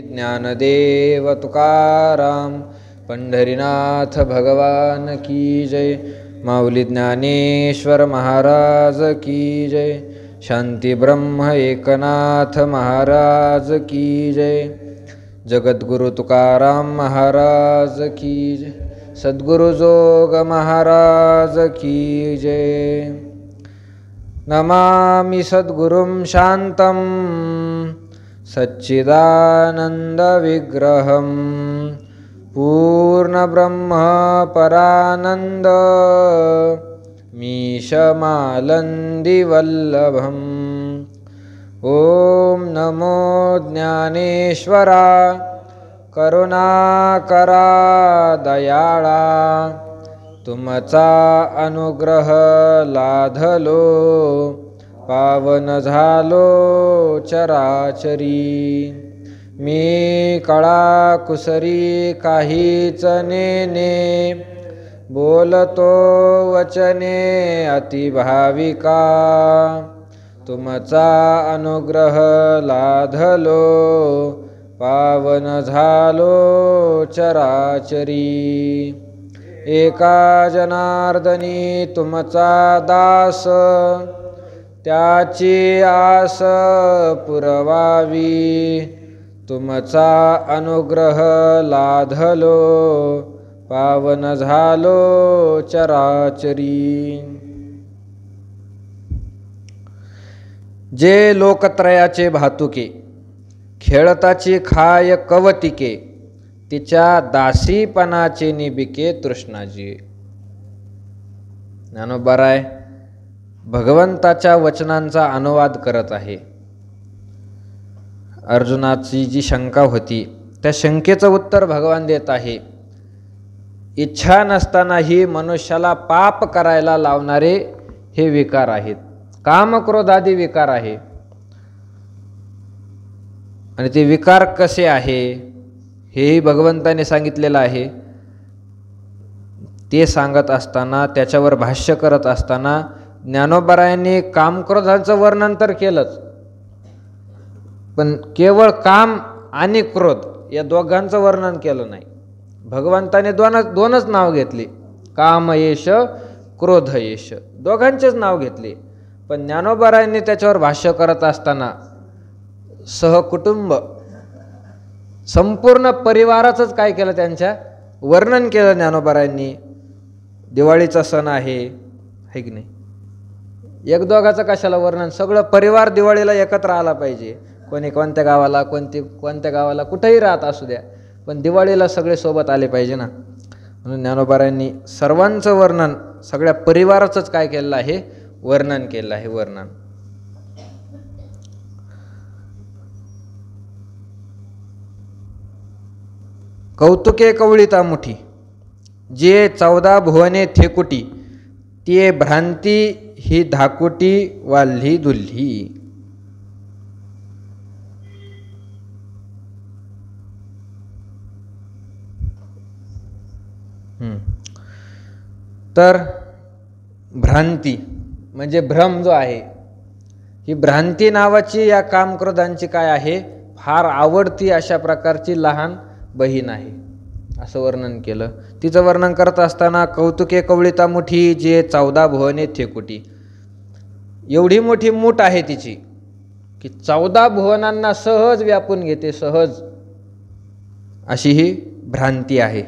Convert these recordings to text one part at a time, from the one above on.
ज्ञानदेव तुकाराम पंढरीनाथ भगवान की जय. माऊली ज्ञानेश्वर महाराज की जय. शांती ब्रह्म एकनाथ महाराज की जय. जगद्गुरु तुकाराम महाराज की जय. सद्गुरु जोग महाराज की जय. नमामि सद्गुरुं शांतं सच्चिदानंद विग्रहं पूर्णब्रह्म परानंद मीशमालंदी वल्लभम्. ओम नमो ज्ञानेश्वरा करुणाकरा दयाळा. तुमचा अनुग्रह लाधलो पावन झालो चराचरी. मी कळा कुसरी काहीच नेने बोलतो वचने अतिभाविका. तुमचा अनुग्रह लाधलो पावन झालो चराचरी. एका जनार्दनी तुमचा दास त्याची आस पुरवावी. तुमचा अनुग्रह लाधलो पावन झालो चराचरी. जे लोकत्रयाचे भातुके खेळताची खाय कवतिके तिच्या दासीपणाचे निबिके तृष्णाजी. ज्ञानोबाराय भगवंताच्या वचनांचा अनुवाद करत आहे. अर्जुनाची जी शंका होती त्या शंकेचं उत्तर भगवान देत आहे. इच्छा नसतानाही मनुष्याला पाप करायला लावणारे हे विकार आहेत. काम क्रोधादी विकार आहे. आणि ते विकार कसे आहे हेही भगवंताने सांगितलेलं आहे. ते सांगत असताना त्याच्यावर भाष्य करत असताना ज्ञानोबारायांनी कामक्रोधाचं वर्णन तर केलंच, पण केवळ काम आणि क्रोध या दोघांचं वर्णन केलं नाही. भगवंताने दोनच नाव घेतले, काम येश क्रोध येश, दोघांचेच नाव घेतले. पण ज्ञानोबारायांनी त्याच्यावर भाष्य करत असताना सहकुटुंब संपूर्ण परिवाराचंच काय केलं, त्यांच्या वर्णन केलं ज्ञानोबारायांनी. दिवाळीचा सण आहे की नाही, एक दोघाचं कशाला वर्णन, सगळं परिवार दिवाळीला एकत्र आला पाहिजे. कोणी कोणत्या गावाला कोणत्या गावाला कुठेही राहत असू द्या, पण दिवाळीला सगळे सोबत आले पाहिजे ना. म्हणून ज्ञानोबारायांनी सर्वांचं वर्णन, सगळ्या परिवाराचंच काय केलेलं आहे, वर्णन केलं आहे. वर्णन कौतुके कवळीता मुठी जे 14 भुवने थेकुटी ते भ्रांती ही धाकुटी वाल्ही दुल्ही. तर भ्रांती म्हणजे भ्रम जो आहे, ही भ्रांती नावाची या कामक्रोधांची काय आहे, फार आवडती अशा प्रकारची लहान बहीण आहे, असं वर्णन केलं. तिचं वर्णन करत असताना कौतुके कवळीता मुठी जे 14 भुवने थेकुटी, एवढी मोठी मूठ आहे तिची की 14 भुवनांना सहज व्यापून घेते, सहज, अशी ही भ्रांती आहे.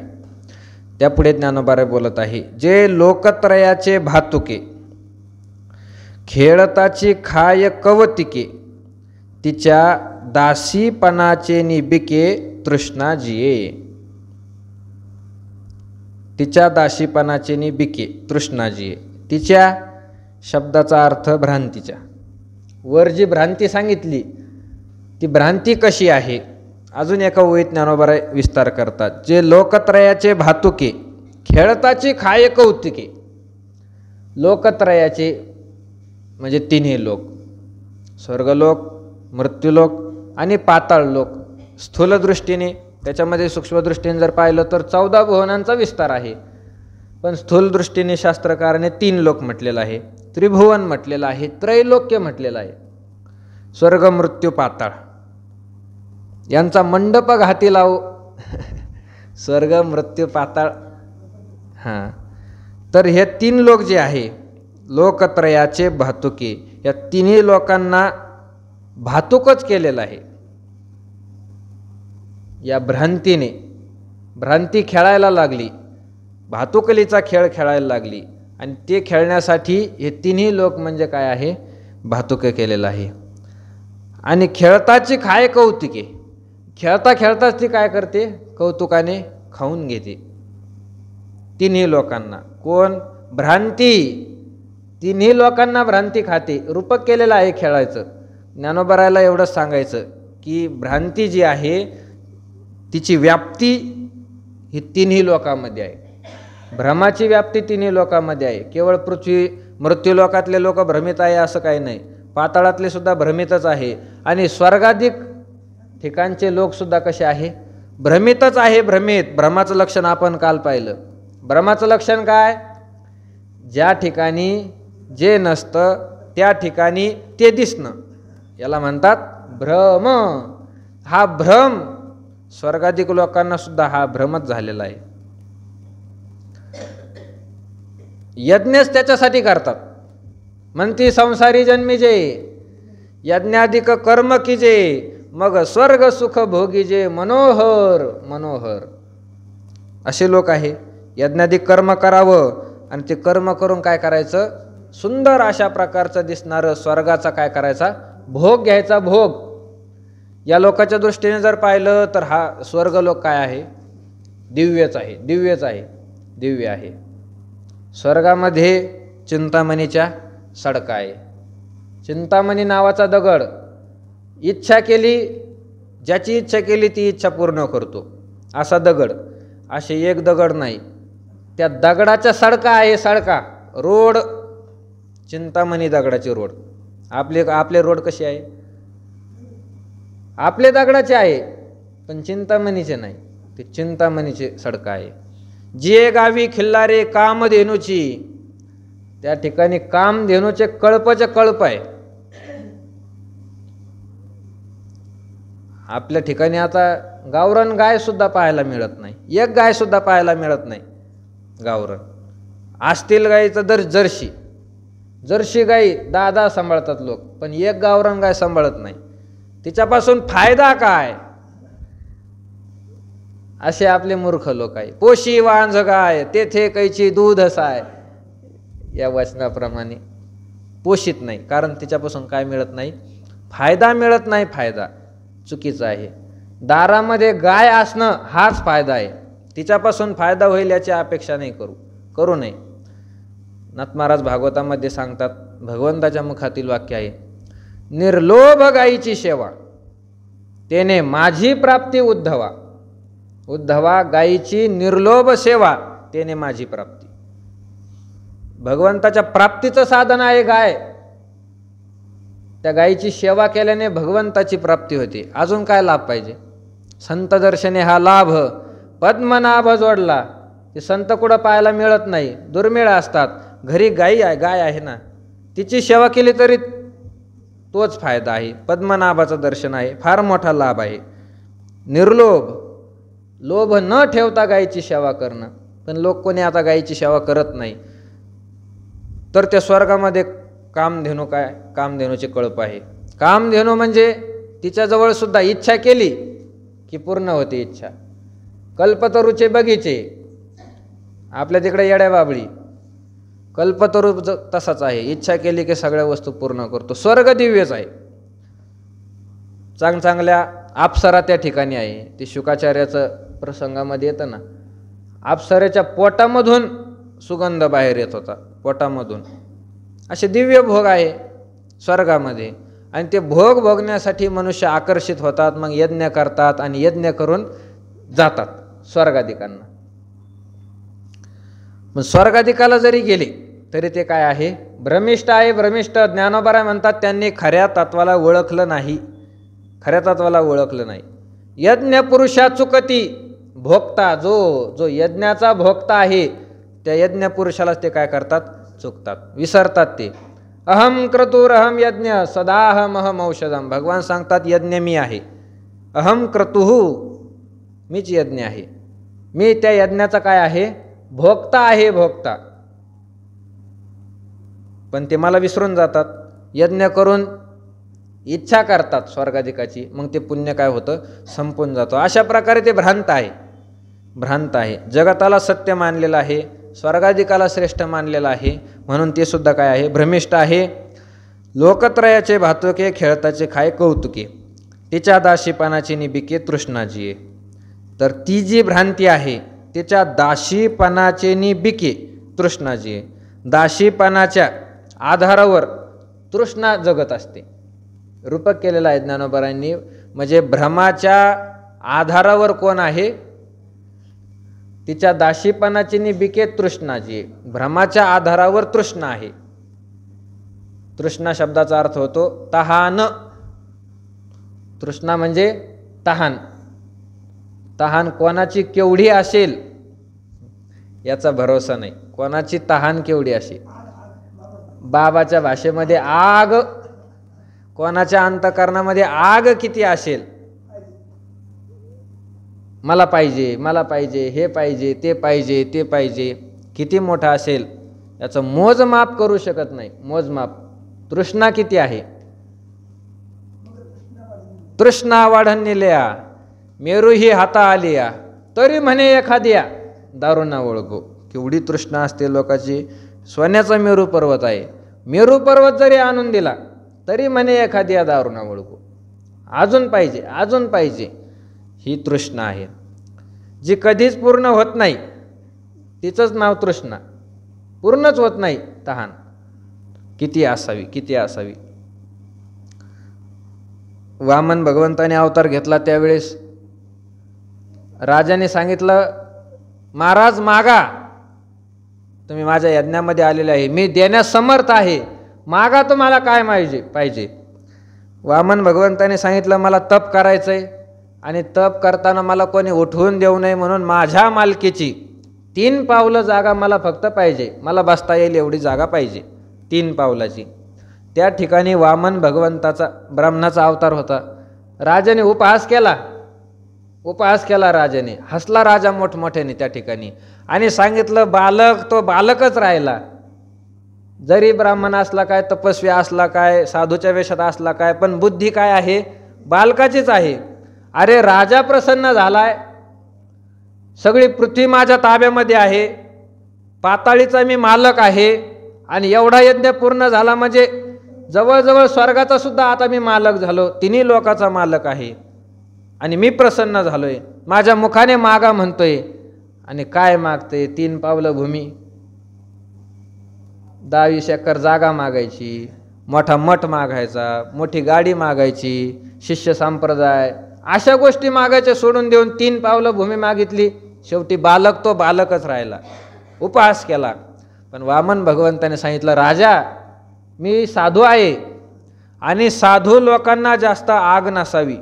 त्यापुढे ज्ञानोबाराय बोलत आहे, जे लोकत्रयाचे भातुके खेळताची खाय कवतिके तिच्या दासीपणाचे निबिके तृष्णा जिये. तिच्या दासीपणाचे निबिके तृष्णा जिये. तिच्या शब्दाचा अर्थ भ्रांतीच्या. वर जी भ्रांती सांगितली ती भ्रांती कशी आहे, अजून एका ओळीत ज्ञानोबाराय विस्तार करतात. जे लोकत्रयाचे भातुके खेळताची खाय कौतिके. लोकत्रयाचे म्हणजे तिन्ही लोक, स्वर्गलोक, मृत्यूलोक आणि पाताळ लोक. स्थूल दृष्टीने, त्याच्यामध्ये सूक्ष्मदृष्टीने जर पाहिलं तर 14 भुवनांचा विस्तार आहे. पण स्थूल दृष्टीने शास्त्रकाराने 3 लोक म्हटलेलं आहे, त्रिभुवन म्हटलेलं आहे, त्रैलोक्य म्हटलेलं आहे. स्वर्ग, मृत्यू, पाताळ यांचा मंडप घाती लावू स्वर्ग मृत्यू पाताळ. हां, तर हे 3 लोक जे आहे लोकत्रयाचे भातुके, या तिन्ही लोकांना भातुकच केलेलं आहे. या भ्रांतीने भ्रांती खेळायला लागली, भातुकलीचा खेळ खेळायला लागली आणि ते खेळण्यासाठी हे तिन्ही लोक म्हणजे काय आहे भातुके केलेलं आहे. आणि खेळताची खाय कौतुके, खेळता खेळताच ती काय करते कौतुकाने खाऊन घेते तिन्ही लोकांना. कोण? भ्रांती. तिन्ही लोकांना भ्रांती खाते. रूपक केलेलं आहे खेळायचं. ज्ञानोबरायला एवढंच सांगायचं की भ्रांती जी आहे तिची व्याप्ती ही तिन्ही लोकांमध्ये आहे. भ्रमाची व्याप्ती तिन्ही लोकांमध्ये आहे. केवळ पृथ्वी मृत्यूलोकातले लोक भ्रमित आहे असं काही नाही, पाताळातले सुद्धा भ्रमितच आहे. आणि स्वर्गाधिक ठिकाणचे लोकसुद्धा कसे आहे भ्रमितच आहे. भ्रमाचं लक्षण आपण काल पाहिलं. भ्रमाचं लक्षण काय? ज्या ठिकाणी जे नसतं त्या ठिकाणी ते दिसणं, याला म्हणतात भ्रम. हा भ्रम स्वर्गाधिक लोकांना सुद्धा हा भ्रमच झालेला आहे. यज्ञच त्याच्यासाठी करतात. म्हणती संसारी जन्मीजे यज्ञाधिक कर्म कीजे, मग स्वर्ग सुख भोगीजे मनोहर मनोहर. असे लोक आहे. यज्ञाधिक कर्म करावं आणि ते कर्म करून काय करायचं सुंदर अशा प्रकारचं दिसणारं स्वर्गाचा काय करायचा भोग घ्यायचा. भोग या लोकांच्या दृष्टीने जर पाहिलं तर हा स्वर्ग लोक काय आहे दिव्यच आहे. दिव्यच आहे, दिव्य आहे. स्वर्गामध्ये चिंतामणीच्या सडका आहे. चिंतामणी नावाचा दगड, इच्छा केली ज्याची इच्छा केली ती इच्छा पूर्ण करतो असा दगड. असे एक दगड नाही, त्या दगडाच्या सडका आहे. सडका रोड, चिंतामणी दगडाची रोड. आपले रोड कसे आहे आपले दगडाचे आहे पण चिंतामणीचे नाही. ते चिंतामणीचे सडका आहे. जे गावी खिल्लारे कामधेनूची, त्या ठिकाणी कामधेनूचे कळपचे कळप आहे. आपल्या ठिकाणी आता गावरान गाय सुद्धा पाहायला मिळत नाही. एक गाय सुद्धा पाहायला मिळत नाही गावरान. असतील गायीचं जर्शी गाई 10 सांभाळतात लोक, पण एक गावरान गाय सांभाळत नाही. तिच्यापासून फायदा काय असे आपले मूर्ख लोक आहे. पोशी वांझ गाय तेथे कैची दूध असाय, या वचनाप्रमाणे पोषित नाही, कारण तिच्यापासून काय मिळत नाही फायदा मिळत नाही. फायदा चुकीचा आहे. दारामध्ये गाय असणं हाच फायदा आहे. तिच्यापासून फायदा होईल याची अपेक्षा नाही करू नये. नाथ महाराज भागवतामध्ये सांगतात, भगवंताच्या मुखातील वाक्य आहे, निर्लोभ गायीची सेवा तेने माझी प्राप्ती उद्धवा. उद्धवा गायीची निर्लोभ सेवा तेने माझी प्राप्ती. भगवंताच्या प्राप्तीचं साधन आहे गाय. त्या गायीची सेवा केल्याने भगवंताची प्राप्ती होते. अजून काय लाभ पाहिजे? संत दर्शने हा लाभ. पद्मनाभ जोडला, ते संत कुठं पाहायला मिळत नाही, दुर्मिळ असतात. घरी गाय आहे ना, तिची सेवा केली तरी तोच फायदा आहे. पद्मनाभाचं दर्शन आहे, फार मोठा लाभ आहे. निर्लोभ, लोभ न ठेवता गायीची सेवा करणं. पण लोक कोणी आता गायीची सेवा करत नाही. तर त्या स्वर्गामध्ये कामधेनू काय कामधेनूचे कळप आहे. कामधेनू म्हणजे तिच्याजवळ सुद्धा इच्छा केली की पूर्ण होते इच्छा. कल्पतरूचे बगीचे, आपल्या तिकडे येड्या बाबळी. कल्पतरू तसाच आहे, इच्छा केली की सगळ्या वस्तू पूर्ण करतो. स्वर्ग दिव्यच आहे. चांगल्या अप्सरा त्या ठिकाणी आहे. ते शुकाचार्याचं प्रसंगामध्ये येतं ना, अप्सरेच्या पोटामधून सुगंध बाहेर येत होता, पोटामधून. असे दिव्य भोग आहे स्वर्गामध्ये. आणि ते भोग भोगण्यासाठी मनुष्य आकर्षित होतात, मग यज्ञ करतात आणि यज्ञ करून जातात स्वर्गाधिकांना. मग स्वर्गाधिकाला जरी गेले तरी ते काय आहे भ्रमिष्ट आहे. भ्रमिष्ट. ज्ञानोबराय म्हणतात त्यांनी खऱ्या तत्वाला ओळखलं नाही. खऱ्या तत्वाला ओळखलं नाही. यज्ञ पुरुषा चुकती भोगता, जो यज्ञाचा भोगता आहे त्या यज्ञ पुरुषालाच ते काय करतात चुकतात, विसरतात. ते अहम क्रतुरहम यज्ञ सदाहम अहम औषधम. भगवान सांगतात यज्ञ मी आहे. अहम क्रतुः, मीच यज्ञ आहे, मी त्या यज्ञाचा काय आहे, भोक्ता आहे, भोक्ता. पण ते मला विसरून जातात, यज्ञ करून इच्छा करतात स्वर्गाधिकाची, मग ते पुण्य काय होतं, संपून जातो. अशा प्रकारे ते भ्रांत आहे, भ्रांत आहे. जगताला सत्य मानलेलं आहे, स्वर्गाधिकाला श्रेष्ठ मानलेलं आहे, म्हणून ते सुद्धा काय आहे, भ्रमिष्ठ आहे. लोकत्रयाचे भातुके, खेळताचे खाय कौतुके, तिच्या दाशीपणाची निबिके तृष्णाजीये. तर ती जी भ्रांती आहे, तिच्या दाशीपणाचे निबिके तृष्णाजीये. दाशीपणाच्या आधारावर तृष्णा जगत असते. रूपक केलेला आहे ज्ञानोबारांनी. म्हणजे भ्रमाच्या आधारावर कोण आहे, तिच्या दाशीपणाची निबिके तृष्णाजी. भ्रमाच्या आधारावर तृष्णा आहे. तृष्णा शब्दाचा अर्थ होतो तहान. तृष्णा म्हणजे तहान. तहान कोणाची केवढी असेल याचा भरोसा नाही. कोणाची तहान केवढी असेल, बाबाच्या भाषेमध्ये आग, कोणाच्या अंतःकरणामध्ये आग किती असेल, मला पाहिजे, मला पाहिजे, हे पाहिजे, ते पाहिजे, ते पाहिजे, किती मोठा असेल याचं मोजमाप करू शकत नाही. मोजमाप तृष्णा किती आहे. तृष्णा वाढणिल्या मेरूही हाता आलिया, तरी म्हणे एखाद्या दारू ना ओळखो. केवढी तृष्णा असते लोकांची. सोन्याचा मेरू पर्वत आहे, मेरू पर्वत जरी आणून दिला तरी म्हणे एखाद्या दारू ना ओळखो. अजून पाहिजे, अजून पाहिजे. ही तृष्णा आहे जी कधीच पूर्ण होत नाही. तिचंच नाव तृष्णा. पूर्णच होत नाही तहान. किती असावी, किती असावी. वामन भगवंताने अवतार घेतला त्यावेळेस राजाने सांगितलं, महाराज मागा, तुम्ही माझ्या यज्ञामध्ये आलेले आहे, मी देण्यास समर्थ आहे, मागा तुम्हाला काय पाहिजे. वामन भगवंताने सांगितलं, मला तप करायचंय आणि तप करताना मला कोणी उठवून देऊ नये, म्हणून माझ्या मालकीची 3 पावलं जागा मला फक्त पाहिजे, मला बसता येईल एवढी जागा पाहिजे, 3 पावलाची. त्या ठिकाणी वामन भगवंताचा ब्राह्मणाचा अवतार होता. राजाने उपहास केला, उपहास केला राजाने. हसला राजा मोठमोठ्याने त्या ठिकाणी आणि सांगितलं, बालक तो बालकच राहिला. जरी ब्राह्मण असला काय, तपस्वी असला काय, साधूच्या वेशात असला काय, पण बुद्धी काय आहे, बालकाचीच आहे. अरे राजा प्रसन्न झालाय, सगळी पृथ्वी माझ्या ताब्यामध्ये आहे, पाताळीचा मी मालक आहे, आणि एवढा यज्ञ पूर्ण झाला म्हणजे जवळजवळ स्वर्गाचा सुद्धा आता मी मालक झालो, 3 लोकाचा मालक आहे, आणि मी प्रसन्न झालोय. माझ्या मुखाने मागा म्हणतोय, आणि काय मागते, 3 पावलं भूमी, 10-20 एकर जागा मागायची, मोठा मठ मागायचा, मोठी गाडी मागायची, शिष्य संप्रदाय, अशा गोष्टी मागायच्या सोडून देऊन 3 पावलं भूमी मागितली. शेवटी बालक तो बालकच राहिला, उपहास केला. पण वामन भगवंताने सांगितलं, राजा मी साधू आहे, आणि साधू लोकांना जास्त आग नसावी.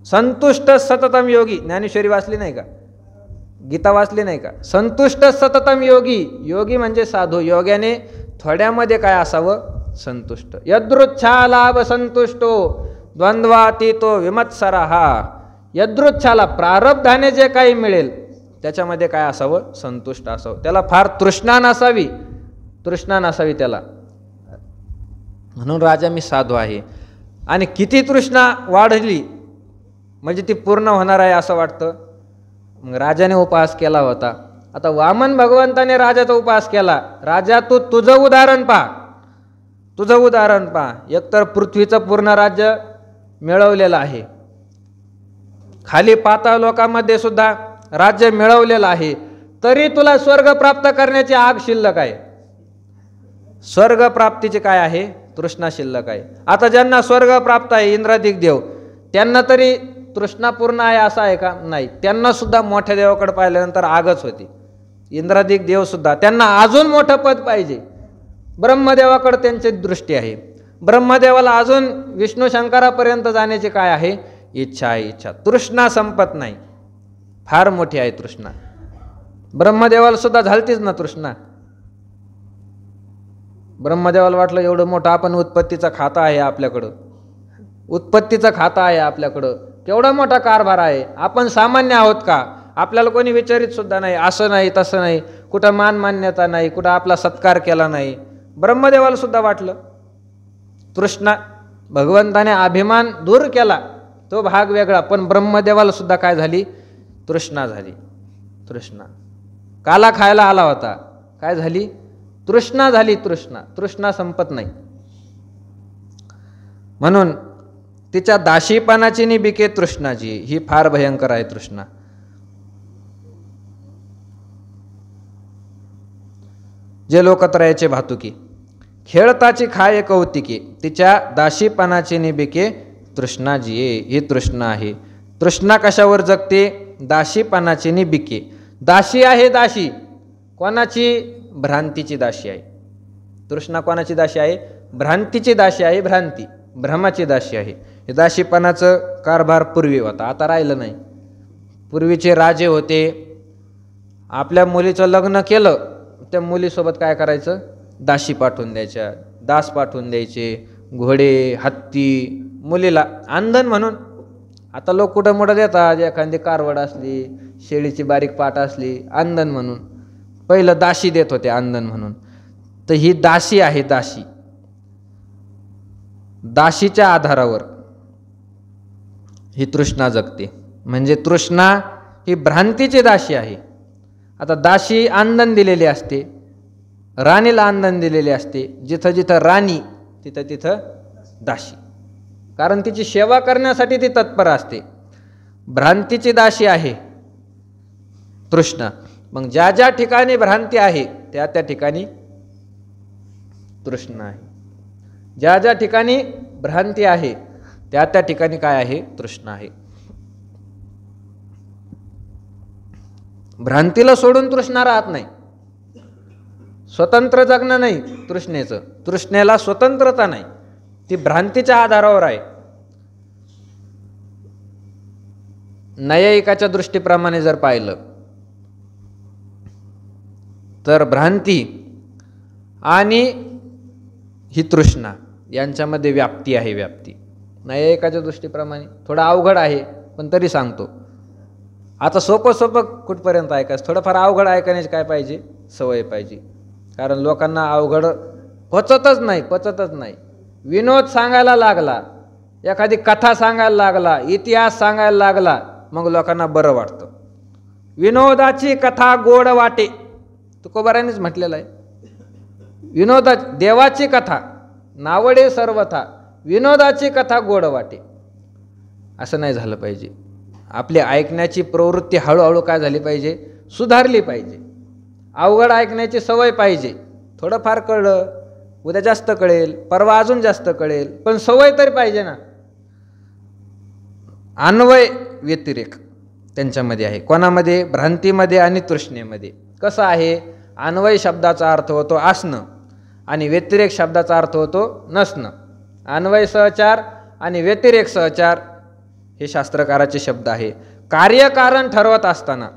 संतुष्ट सततम योगी, ज्ञानेश्वरी वाचली नाही का, गीता वाचली नाही का, संतुष्ट सततम योगी. योगी म्हणजे साधू. योग्याने थोड्यामध्ये काय असावं, संतुष्ट. यदृच्छा लाभ संतुष्टो द्वंद्वातीतो विमत्सरहा. यदृच्छाला प्रारब्धाने जे काही मिळेल त्याच्यामध्ये काय असावं, संतुष्ट असावं. त्याला फार तृष्णा नसावी, तृष्णा नसावी त्याला. म्हणून राजा मी साधू आहे. आणि किती तृष्णा वाढली म्हणजे ती पूर्ण होणार आहे असं वाटतं. मग राजाने उपहास केला होता. आता वामन भगवंताने राजाचा उपहास केला. राजा तू तुझं उदाहरण पहा, तुझं उदाहरण पहा. एकतर पृथ्वीचं पूर्ण राज्य मिळवलेलं आहे, खाली पाताळ लोकांमध्ये सुद्धा राज्य मिळवलेलं आहे, तरी तुला स्वर्ग प्राप्त करण्याची आग शिल्लक आहे. स्वर्ग प्राप्तीची काय आहे, तृष्णा शिल्लक आहे. आता ज्यांना स्वर्ग प्राप्त आहे, इंद्रादिक देव, त्यांना तरी तृष्णा पूर्ण आहे असं आहे का, नाही. त्यांना सुद्धा मोठ्या देवाकडे पाहिल्यानंतर आगच होती. इंद्रादिक देव सुद्धा त्यांना अजून मोठं पद पाहिजे. ब्रह्मदेवाकडे त्यांची दृष्टी आहे. ब्रह्मदेवाला अजून विष्णू शंकरापर्यंत जाण्याची काय आहे, इच्छा आहे. इच्छा, तृष्णा संपत नाही. फार मोठी आहे तृष्णा. ब्रह्मदेवाला सुद्धा झालतीच ना तृष्णा. ब्रह्मदेवाला वाटलं एवढं मोठं आपण उत्पत्तीचा खाता आहे आपल्याकडं, उत्पत्तीचं खातं आहे आपल्याकडं, केवढा मोठा कारभार आहे. आपण सामान्य आहोत का? आपल्याला कोणी विचारित सुद्धा नाही. असं नाही तसं नाही, कुठं मान मान्यता नाही, कुठं आपला सत्कार केला नाही. ब्रह्मदेवाला सुद्धा वाटलं. तृष्णा, भगवंताने अभिमान दूर केला तो भाग वेगळा, पण ब्रह्मदेवाला सुद्धा काय झाली? तृष्णा झाली. तृष्णा काला खायला आला होता, काय झाली? तृष्णा झाली. तृष्णा संपत नाही. म्हणून तिच्या दाशीपणाची निबिके तृष्णाची, ही फार भयंकर आहे तृष्णा. जे लोकत्रयाचे भातुकी, खेळताची खाये कौतिके, तिच्या दाशीपणाची निबिके तृष्णाजी, ही तृष्णा आहे. तृष्णा कशावर जगते? दाशीपणाची निबिके. दाशी आहे. दाशी कोणाची? भ्रांतीची दाशी आहे. तृष्णा कोणाची दाशी आहे? भ्रांतीची दाशी आहे. भ्रांती, भ्रमाची दाशी आहे. हे दाशीपणाचं कारभार पूर्वी होता, आता राहिलं नाही. पूर्वीचे राजे होते, आपल्या मुलीचं लग्न केलं, त्या मुलीसोबत काय करायचं? दाशी पाठवून द्यायच्या, दास पाठवून द्यायचे, घोडे, हत्ती, मुलीला आंधन म्हणून. आता लोक कुठं मोठं देतात, एखादी कारवड असली, शेळीची बारीक पाट असली, आंधन म्हणून. पहिलं दाशी देत होते आंधन म्हणून. तर ही दासी आहे. दासी, दाशीच्या आधारावर ही तृष्णा जगते. म्हणजे तृष्णा ही भ्रांतीची दाशी आहे. आता दाशी आंधन दिलेली असते, राणीला आंधन दिलेली असते. जिथं जिथं राणी तिथं तिथं दाशी, कारण तिची सेवा करण्यासाठी ती तत्पर असते. भ्रांतीची दाशी आहे तृष्णा. मग ज्या ज्या ठिकाणी भ्रांती आहे त्या त्या ठिकाणी तृष्णा आहे. ज्या ज्या ठिकाणी भ्रांती आहे त्या त्या ठिकाणी काय आहे? तृष्णा आहे. भ्रांतीला सोडून तृष्णा राहत नाही. स्वतंत्र जगणं नाही तृष्णेचं. तृष्णेला स्वतंत्रता नाही, ती भ्रांतीच्या आधारावर आहे. नैयायिकाच्या दृष्टीप्रमाणे जर पाहिलं तर भ्रांती आणि ही तृष्णा यांच्यामध्ये व्याप्ती आहे. व्याप्ती नैयायिकाच्या दृष्टीप्रमाणे थोडं अवघड आहे, पण तरी सांगतो. आता सोपं सोपं कुठपर्यंत ऐकायचं, थोडंफार अवघड ऐकण्याची काय पाहिजे? सवय पाहिजे. कारण लोकांना अवघड पचतच नाही. विनोद सांगायला लागला, एखादी कथा सांगायला लागला, इतिहास सांगायला लागला, मग लोकांना बरं वाटतं. विनोदाची कथा गोड वाटे, तुकोबारांनीच म्हटलेलं आहे. विनोदा देवाची कथा नावडे सर्वथा, विनोदाची कथा गोड वाटे. असं नाही झालं पाहिजे. आपली ऐकण्याची प्रवृत्ती हळूहळू काय झाली पाहिजे? सुधारली पाहिजे. अवघड ऐकण्याची सवय पाहिजे. थोडंफार कळलं, उद्या जास्त कळेल, परवा अजून जास्त कळेल, पण सवय तरी पाहिजे ना. अन्वय व्यतिरेक त्यांच्यामध्ये आहे. कोणामध्ये? भ्रांतीमध्ये आणि तृष्णेमध्ये. कसं आहे? अन्वय शब्दाचा अर्थ होतो असणं आणि व्यतिरेक शब्दाचा अर्थ होतो नसणं. अन्वय सहचार आणि व्यतिरेक सहचार हे शास्त्रकाराचे शब्द आहे. कार्यकारण ठरवत असताना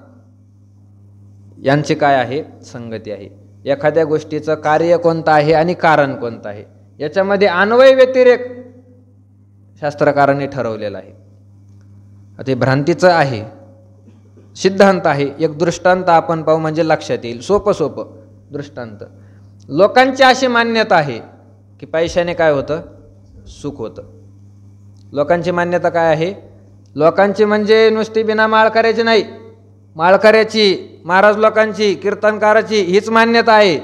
यांची काय आहे? संगती आहे. एखाद्या गोष्टीचं कार्य कोणतं आहे आणि कारण कोणतं आहे, याच्यामध्ये अन्वय व्यतिरेक शास्त्रकारांनी ठरवलेलं आहे. ते भ्रांतीचं आहे, सिद्धांत आहे. एक दृष्टांत आपण पाहू म्हणजे लक्षात येईल. सोपं दृष्टांत. लोकांची अशी मान्यता आहे की पैशाने काय होतं? सुख होतं. लोकांची मान्यता काय आहे? लोकांची म्हणजे नुसती बिना माळकऱ्याची नाही, माळकऱ्याची, महाराज लोकांची, कीर्तनकाराची हीच मान्यता आहे.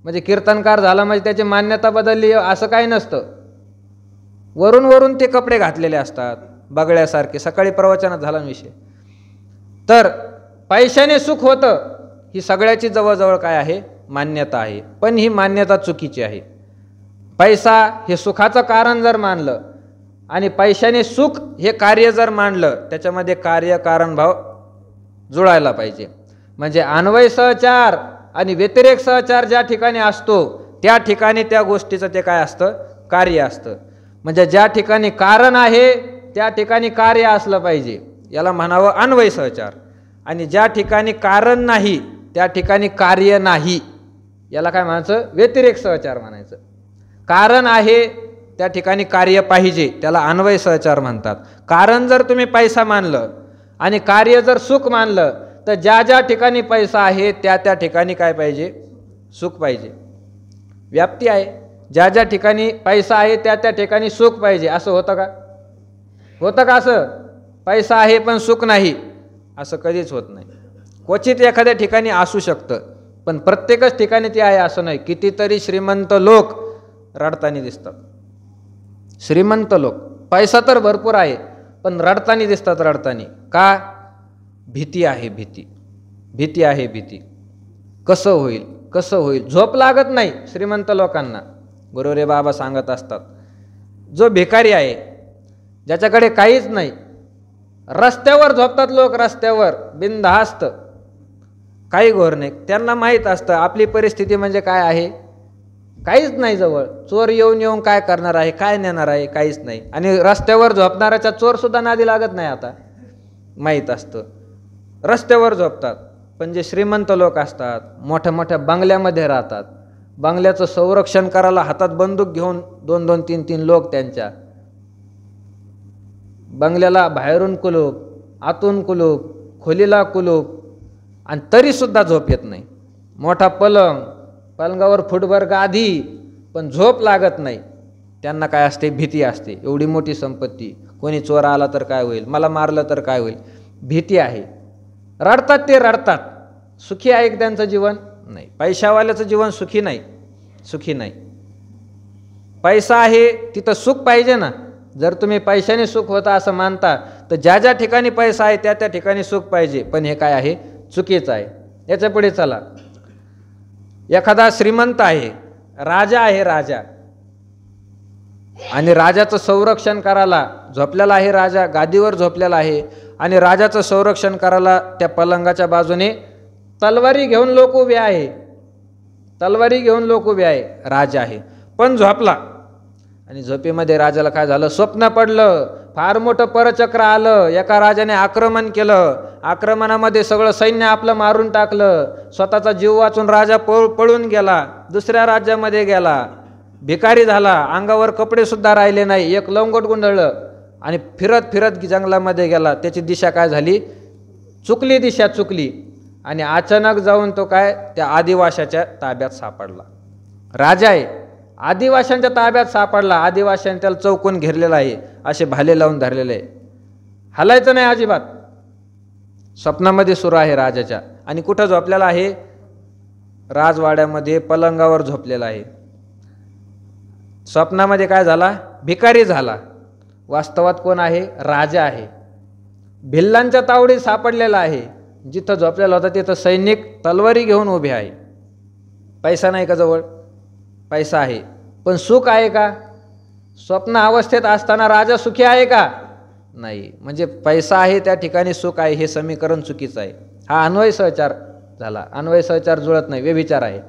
म्हणजे कीर्तनकार झाला म्हणजे त्याची मान्यता बदलली असं काही नसतं. वरून वरून ते कपडे घातलेले असतात बगळ्यासारखे. सकाळी प्रवचनात झाला विषय. तर पैशाने सुख होतं ही सगळ्याची जवळजवळ काय आहे? मान्यता आहे. पण ही मान्यता चुकीची आहे. पैसा हे सुखाचं कारण जर मानलं आणि पैशाने सुख हे कार्य जर मानलं, त्याच्यामध्ये कार्य कारण भाव जुळायला पाहिजे. म्हणजे अन्वय सहचार आणि व्यतिरेक सहचार ज्या ठिकाणी असतो त्या ठिकाणी त्या गोष्टीचं ते काय असतं? कार्य असतं. म्हणजे ज्या ठिकाणी कारण आहे त्या ठिकाणी कार्य असलं पाहिजे, याला म्हणावं अन्वय सहचार. आणि ज्या ठिकाणी कारण नाही त्या ठिकाणी कार्य नाही, याला काय म्हणायचं? व्यतिरेक सहचार म्हणायचं. कारण आहे त्या ठिकाणी कार्य पाहिजे, त्याला अन्वय सहचार म्हणतात. कारण जर तुम्ही पैसा मानलं आणि कार्य जर सुख मानलं तर ज्या ज्या ठिकाणी पैसा आहे त्या त्या ठिकाणी काय पाहिजे? सुख पाहिजे. व्याप्ती आहे. ज्या ज्या ठिकाणी पैसा आहे त्या त्या ठिकाणी सुख पाहिजे. असं होतं का? होतं का असं? पैसा आहे पण सुख नाही, असं कधीच होत नाही. क्वचित एखाद्या ठिकाणी असू शकतं, पण प्रत्येकच ठिकाणी ते आहे असं नाही. कितीतरी श्रीमंत लोक रडताना दिसतात. श्रीमंत लोक, पैसा तर भरपूर आहे पण रडताना दिसतात. रडताना का? भीती आहे. भीती आहे. भीती. कसं होईल, कसं होईल. झोप लागत नाही श्रीमंत लोकांना. गुरुरे बाबा सांगत असतात, जो भिकारी आहे, ज्याच्याकडे काहीच नाही, रस्त्यावर झोपतात लोक. रस्त्यावर बिनधास्त, काही घोर नाही. त्यांना माहीत असतं आपली परिस्थिती म्हणजे काय आहे. काहीच नाही जवळ. चोर येऊन येऊन काय करणार आहे, काय नेणार आहे, काहीच नाही. आणि रस्त्यावर झोपणाऱ्याच्या चोरसुद्धा नादी लागत नाही. आता माहीत असतं रस्त्यावर झोपतात. पण जे श्रीमंत लोक असतात, मोठ्या मोठ्या बंगल्यामध्ये राहतात, बंगल्याचं संरक्षण करायला हातात बंदूक घेऊन 2-2, 3-3 लोक त्यांच्या. बंगल्याला बाहेरून कुलूप, आतून कुलूप, खोलीला कुलूप, आणि तरीसुद्धा झोप येत नाही. मोठा पलंग, पलंगावर फुटभर गादी, पण झोप लागत नाही. त्यांना काय असते? भीती असते. एवढी मोठी संपत्ती, कोणी चोर आला तर काय होईल, मला मारलं तर काय होईल. भीती आहे. रडतात ते रडतात. सुखी आहे का त्यांचं जीवन? नाही. पैशावाल्याचं जीवन सुखी नाही. सुखी नाही. पैसा आहे तिथं सुख पाहिजे ना. जर तुम्ही पैशाने सुख होता असं मानता तर ज्या ज्या ठिकाणी पैसा आहे त्या त्या ठिकाणी सुख पाहिजे. पण हे काय आहे? चुकीचं आहे. याच्या पुढे चला. एखादा श्रीमंत आहे, राजा आहे, राजा, आणि राजाचं संरक्षण करायला झोपलेला आहे. राजा गादीवर झोपलेला आहे आणि राजाचं संरक्षण करायला त्या पलंगाच्या बाजूने तलवारी घेऊन लोक उभे आहे. तलवारी घेऊन लोक उभे आहे. राजा आहे पण झोपला. आणि झोपेमध्ये राजाला काय झालं? स्वप्न पडलं. फार मोठं परचक्र आलं. एका राजाने आक्रमण केलं. आक्रमणामध्ये सगळं सैन्य आपलं मारून टाकलं. स्वतःचा जीव वाचून राजा पळून गेला. दुसऱ्या राज्यामध्ये गेला. भिकारी झाला. अंगावर कपडे सुद्धा राहिले नाही. एक लंगोट गुंडळलं आणि फिरत फिरत जंगलामध्ये गेला. त्याची दिशा काय झाली? चुकली. दिशा चुकली. आणि अचानक जाऊन तो काय त्या आदिवाशाच्या ताब्यात सापडला. राजा आहे, आदिवाशांच्या ताब्यात सापडला. आदिवाशांनी त्याला चौकून घेरलेला आहे. असे भाले लावून धरलेले आहे. हलायचं नाही अजिबात. स्वप्नामध्ये सुरू आहे राजाच्या. आणि कुठं झोपलेला आहे? राजवाड्यामध्ये पलंगावर झोपलेला आहे. स्वप्नामध्ये काय झाला? भिकारी झाला. वास्तवात कोण आहे? राजा आहे. भिल्लांच्या तावडीत सापडलेला आहे. जिथं झोपलेला होता तिथं सैनिक तलवारी घेऊन उभे आहे. पैसा नाही का जवळ? पैसा आहे पण सुख आहे का? स्वप्न अवस्थेत असताना राजा सुखी आहे का? नाही. म्हणजे पैसा आहे त्या ठिकाणी सुख आहे, हे समीकरण चुकीचं आहे. हा अन्वय सहचार झाला. अन्वय सहचार जुळत नाही, व्यभिचार आहे.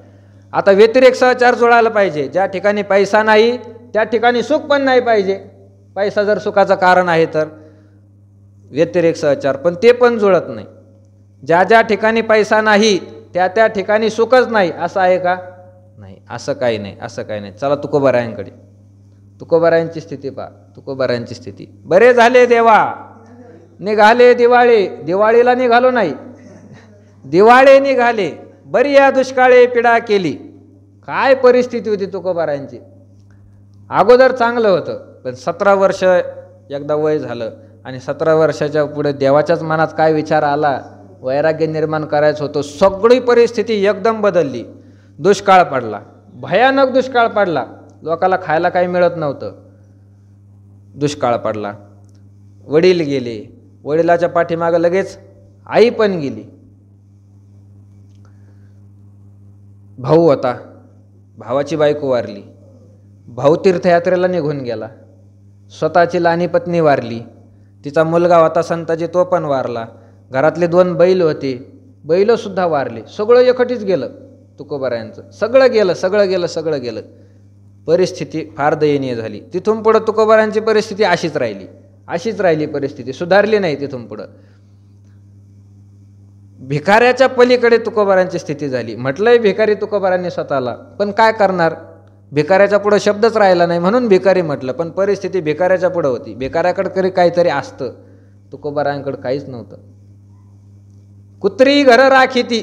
आता व्यतिरेक सहचार जुळायला पाहिजे. ज्या ठिकाणी पैसा नाही त्या ठिकाणी सुख पण नाही पाहिजे. पैसा जर सुखाचं कारण आहे तर व्यतिरेक सहचार, पण ते पण जुळत नाही. ज्या ज्या ठिकाणी पैसा नाही त्या त्या ठिकाणी सुखच नाही, असं आहे का? नाही. असं काही नाही. असं काही नाही. चला तुकोबारायांकडे. तुकोबारायांची स्थिती पहा. तुकोबारायांची स्थिती. बरे झाले देवा, निघाले दिवाळे. दिवाळीला निघालो नाही, दिवाळे निघाले. बरी या दुष्काळे पीडा केली. काय परिस्थिती होती तुकोबारायांची. अगोदर चांगलं होतं, पण 17 वर्ष एकदा वय झालं आणि 17 वर्षाच्या पुढे देवाच्याच मनात काय विचार आला, वैराग्य निर्माण करायचं होतं. सगळी परिस्थिती एकदम बदलली. दुष्काळ पडला, भयानक दुष्काळ पडला. लोकाला खायला काही मिळत नव्हतं. दुष्काळ पडला. वडील गेले. वडिलाच्या पाठीमागं लगेच आई पण गेली. भाऊ होता, भावाची बायको वारली. भाऊ तीर्थयात्रेला निघून गेला. स्वतःची लहानी पत्नी वारली. तिचा मुलगा होता संताजी, तो पण वारला. घरातले 2 बैल होते, बैलसुद्धा वारले. सगळं एकटीच गेलं तुकोबारायांचं. सगळं गेलं, सगळं गेलं, सगळं गेलं. परिस्थिती फार दयनीय झाली. तिथून पुढं तुकोबारायांची परिस्थिती अशीच राहिली. अशीच राहिली परिस्थिती, सुधारली नाही तिथून पुढं. भिकाऱ्याच्या पलीकडे तुकोबारांची स्थिती झाली. म्हटलंय भिकारी तुकोबारांनी स्वतःला, पण काय करणार? भिकाऱ्याच्या पुढं शब्दच राहिला नाही म्हणून भिकारी म्हटलं, पण परिस्थिती भिकाऱ्याच्या पुढं होती. भिकाऱ्याकडे काहीतरी असतं, तुकोबारायांकडे काहीच नव्हतं. कुत्री घर राखीती,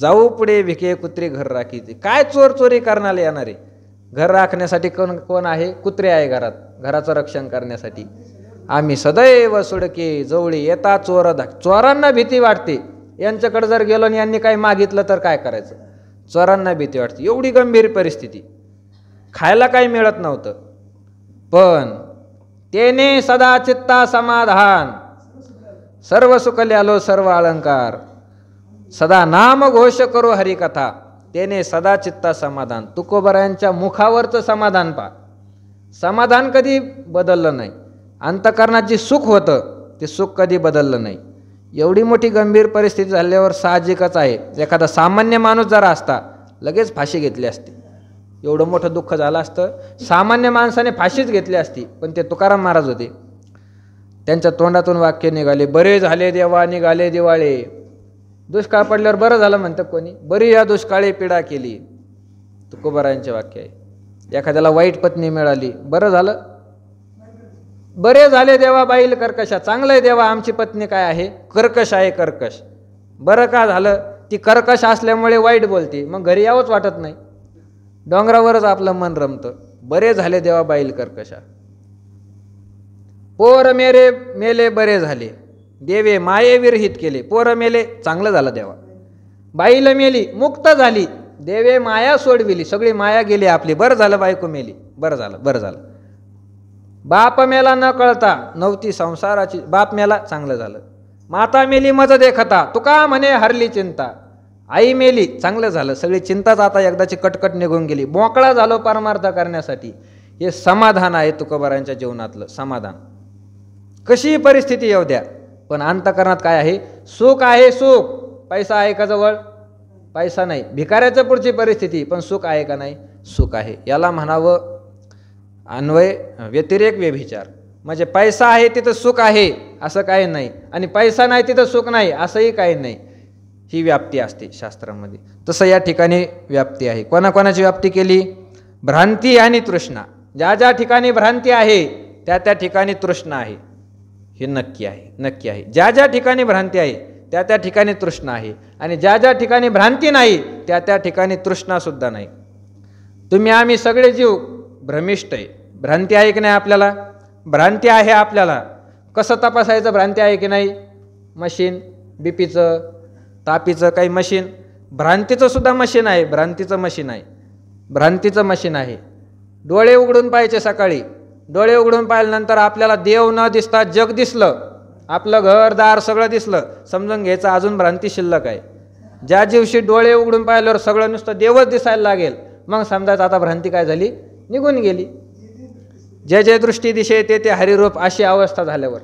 जाऊ पुढे भिके कुत्री घर राखीती. काय चोर चोरी करण्याला येणारे? घर राखण्यासाठी कोण कोण आहे? कुत्रे आहे घरात, घराचं रक्षण करण्यासाठी. आम्ही सदैव सुडके जवळी येता चोर चोरांना भीती वाटते. यांच्याकडे जर गेलो आणि यांनी काही मागितलं तर काय करायचं? चोरांना भीती वाटते. एवढी गंभीर परिस्थिती. खायला काही मिळत नव्हतं, पण तेने सदा चित्ता समाधान, सर्व सुखल्यालो सर्व अलंकार, सदा नाम घोष करो हरिकथा, तेने सदा चित्ता समाधान. तुकोबारायांच्या मुखावरचं समाधान पहा. समाधान कधी बदललं नाही. अंतःकरणात जे सुख होतं ते सुख कधी बदललं नाही. एवढी मोठी गंभीर परिस्थिती झाल्यावर साहजिकच आहे, एखादा सामान्य माणूस जरा असता लगेच फाशी घेतली असती. एवढं मोठं दुःख झालं असतं, सामान्य माणसाने फाशीच घेतली असती. पण ते तुकाराम महाराज होते, त्यांच्या तोंडातून वाक्य निघाले, बरे झाले देवा निघाले दिवाळे. दुष्काळ पडल्यावर बरं झालं म्हणतं कोणी? बरी या दुष्काळी पीडा केली. तुकोबारायांचे वाक्य आहे. एखाद्याला वाईट पत्नी मिळाली, बरं झालं, बरे झाले देवा बाईल कर्कशा. चांगलं आहे देवा, आमची पत्नी काय आहे? कर्कश आहे, कर्कश. बरं का झालं? ती कर्कश असल्यामुळे वाईट बोलते, मग घरी यावंच वाटत नाही, डोंगरावरच आपलं मन रमतं. बरे झाले देवा बाईल कर्कशा. पोर मेरे मेले बरे झाले, देवे माये विरहित केले. पोर मेले, चांगलं झालं देवा. बाईल मेली, मुक्त झाली, देवे माया सोडविली. सगळी माया गेली आपली, बरं झालं. बायको मेली, बरं झालं, बरं झालं. बाप मेला न कळता नव्हती संसाराची, बाप मेला, चांगलं झालं. माता मेली मज देखता, तुका म्हणे हरली चिंता. आई मेली, चांगलं झालं. सगळी चिंताच आता एकदाची कटकट निघून गेली. मोकळा झालो परमार्थ करण्यासाठी. हे समाधान आहे तुकोबारायांच्या जीवनातलं समाधान. कशी परिस्थिती येऊ द्या, पण अंतःकरणात काय आहे? सुख आहे, सुख. पैसा आहे का जवळ? पैसा नाही. भिकाऱ्याच्या पुढची परिस्थिती, पण सुख आहे का नाही? सुख आहे. याला म्हणावं अन्वय व्यतिरेक व्यभिचार. म्हणजे पैसा आहे तिथं सुख आहे असं काही नाही, आणि पैसा नाही तिथं सुख नाही असंही काही नाही. ही व्याप्ती असते शास्त्रामध्ये. तसं या ठिकाणी व्याप्ती आहे. कोणाकोणाची व्याप्ती केली? भ्रांती आणि तृष्णा. ज्या ज्या ठिकाणी भ्रांती आहे त्या त्या ठिकाणी तृष्णा आहे, हे नक्की आहे, नक्की आहे. ज्या ज्या ठिकाणी भ्रांती आहे त्या त्या ठिकाणी तृष्णा आहे, आणि ज्या ज्या ठिकाणी भ्रांती नाही त्या त्या ठिकाणी तृष्णासुद्धा नाही. तुम्ही आम्ही सगळे जीव भ्रमिष्ट आहे. भ्रांती आहे की नाही आपल्याला? भ्रांती आहे आपल्याला. कसं तपासायचं भ्रांती आहे की नाही? मशीन, बीपीचं तापीचं काही मशीन, भ्रांतीचं सुद्धा मशीन आहे. भ्रांतीचं मशीन आहे, भ्रांतीचं मशीन आहे. डोळे उघडून पाहायचे सकाळी. डोळे उघडून पाहिल्यानंतर आपल्याला देव न दिसता जग दिसलं, आपलं घरदार सगळं दिसलं, समजून घ्यायचं अजून भ्रांती शिल्लक आहे. ज्या दिवशी डोळे उघडून पाहिल्यावर सगळं नुसतं देवच दिसायला लागेल, मग समजायचं आता भ्रांती काय झाली? निघून गेली. जे जे दृष्टी दिशे ते ते हरिरूप, अशी अवस्था झाल्यावर.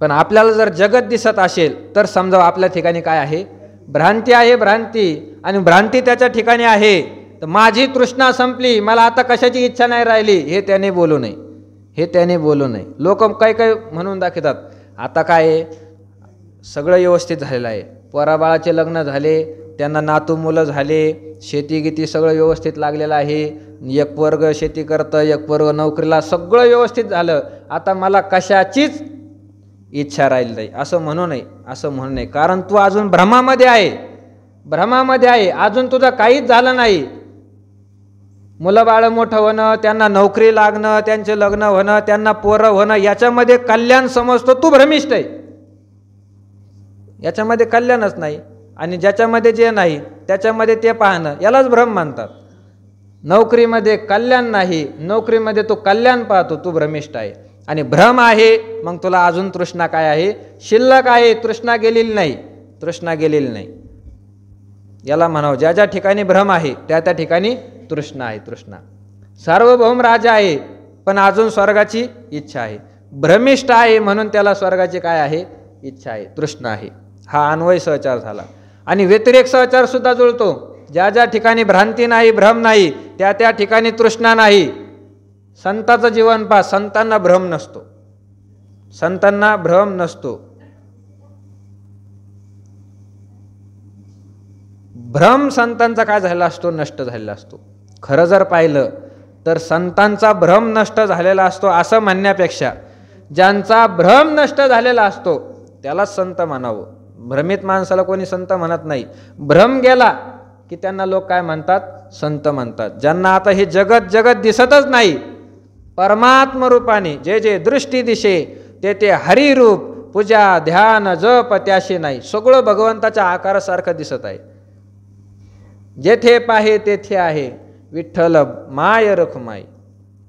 पण आपल्याला जर जगत दिसत असेल तर समजा आपल्या ठिकाणी काय आहे? भ्रांती आहे, भ्रांती. आणि भ्रांती त्याच्या ठिकाणी आहे तर माझी तृष्णा संपली, मला आता कशाची इच्छा नाही राहिली, हे त्याने बोलू नये, हे त्याने बोलू नये. लोक काय काय म्हणून दाखवतात, आता काय आहे, सगळं व्यवस्थित झालेलं आहे, पोराबाळाचे लग्न झाले, त्यांना नातू मुलं झाले, शेती गीती सगळं व्यवस्थित लागलेलं आहे, एक वर्ग शेती करतं, एक वर्ग नोकरीला, सगळं व्यवस्थित झालं, आता मला कशाचीच इच्छा राहिली नाही, असं म्हणू नये, असं म्हणू नये. कारण तू अजून भ्रमामध्ये आहे, भ्रमामध्ये आहे, अजून तुझं काहीच झालं नाही. मुलं बाळ मोठं होणं, त्यांना नोकरी लागणं, त्यांचे लग्न होणं, त्यांना पोरं होणं, याच्यामध्ये कल्याण समजतो, तू भ्रमिष्ठ आहे. याच्यामध्ये कल्याणच नाही, आणि ज्याच्यामध्ये जे नाही त्याच्यामध्ये ते पाहणं, यालाच भ्रम म्हणतात. नोकरीमध्ये कल्याण नाही, नोकरीमध्ये तू कल्याण पाहतो, तू भ्रमिष्ठ आहे. आणि भ्रम आहे, मग तुला अजून तृष्णा काय आहे? शिल्लक आहे, तृष्णा गेलेली नाही, तृष्णा गेलेली नाही. याला म्हणावं, ज्या ज्या ठिकाणी भ्रम आहे त्या त्या ठिकाणी तृष्णा आहे, तृष्णा. सार्वभौम राजा आहे, पण अजून स्वर्गाची इच्छा आहे. भ्रमिष्ठ आहे म्हणून त्याला स्वर्गाची काय आहे? इच्छा आहे, तृष्णा आहे. हा अन्वय सहचार झाला. आणि व्यतिरेक सहचार सुद्धा जुळतो. ज्या ज्या ठिकाणी भ्रांती नाही, भ्रम नाही, त्या त्या ठिकाणी तृष्णा नाही. संताचं जीवन पहा, संतांना भ्रम नसतो, संतांना भ्रम नसतो. भ्रम संतांचा काय झालेला असतो? नष्ट झालेला असतो. खरं जर पाहिलं तर संतांचा भ्रम नष्ट झालेला असतो असं म्हणण्यापेक्षा ज्यांचा भ्रम नष्ट झालेला असतो त्यालाच संत म्हणावं. भ्रमित माणसाला कोणी संत म्हणत नाही. भ्रम गेला की त्यांना लोक काय म्हणतात? संत म्हणतात. ज्यांना आता हे जगत जगत दिसतच नाही, परमात्म रूपाने जे जे दृष्टी दिशे ते ते हरिरूप, पूजा ध्यान जप त्याशी नाही, सगळं भगवंताच्या आकारासारखं दिसत आहे. जेथे पाहे तेथे आहे विठ्ठल माय रखुमाई.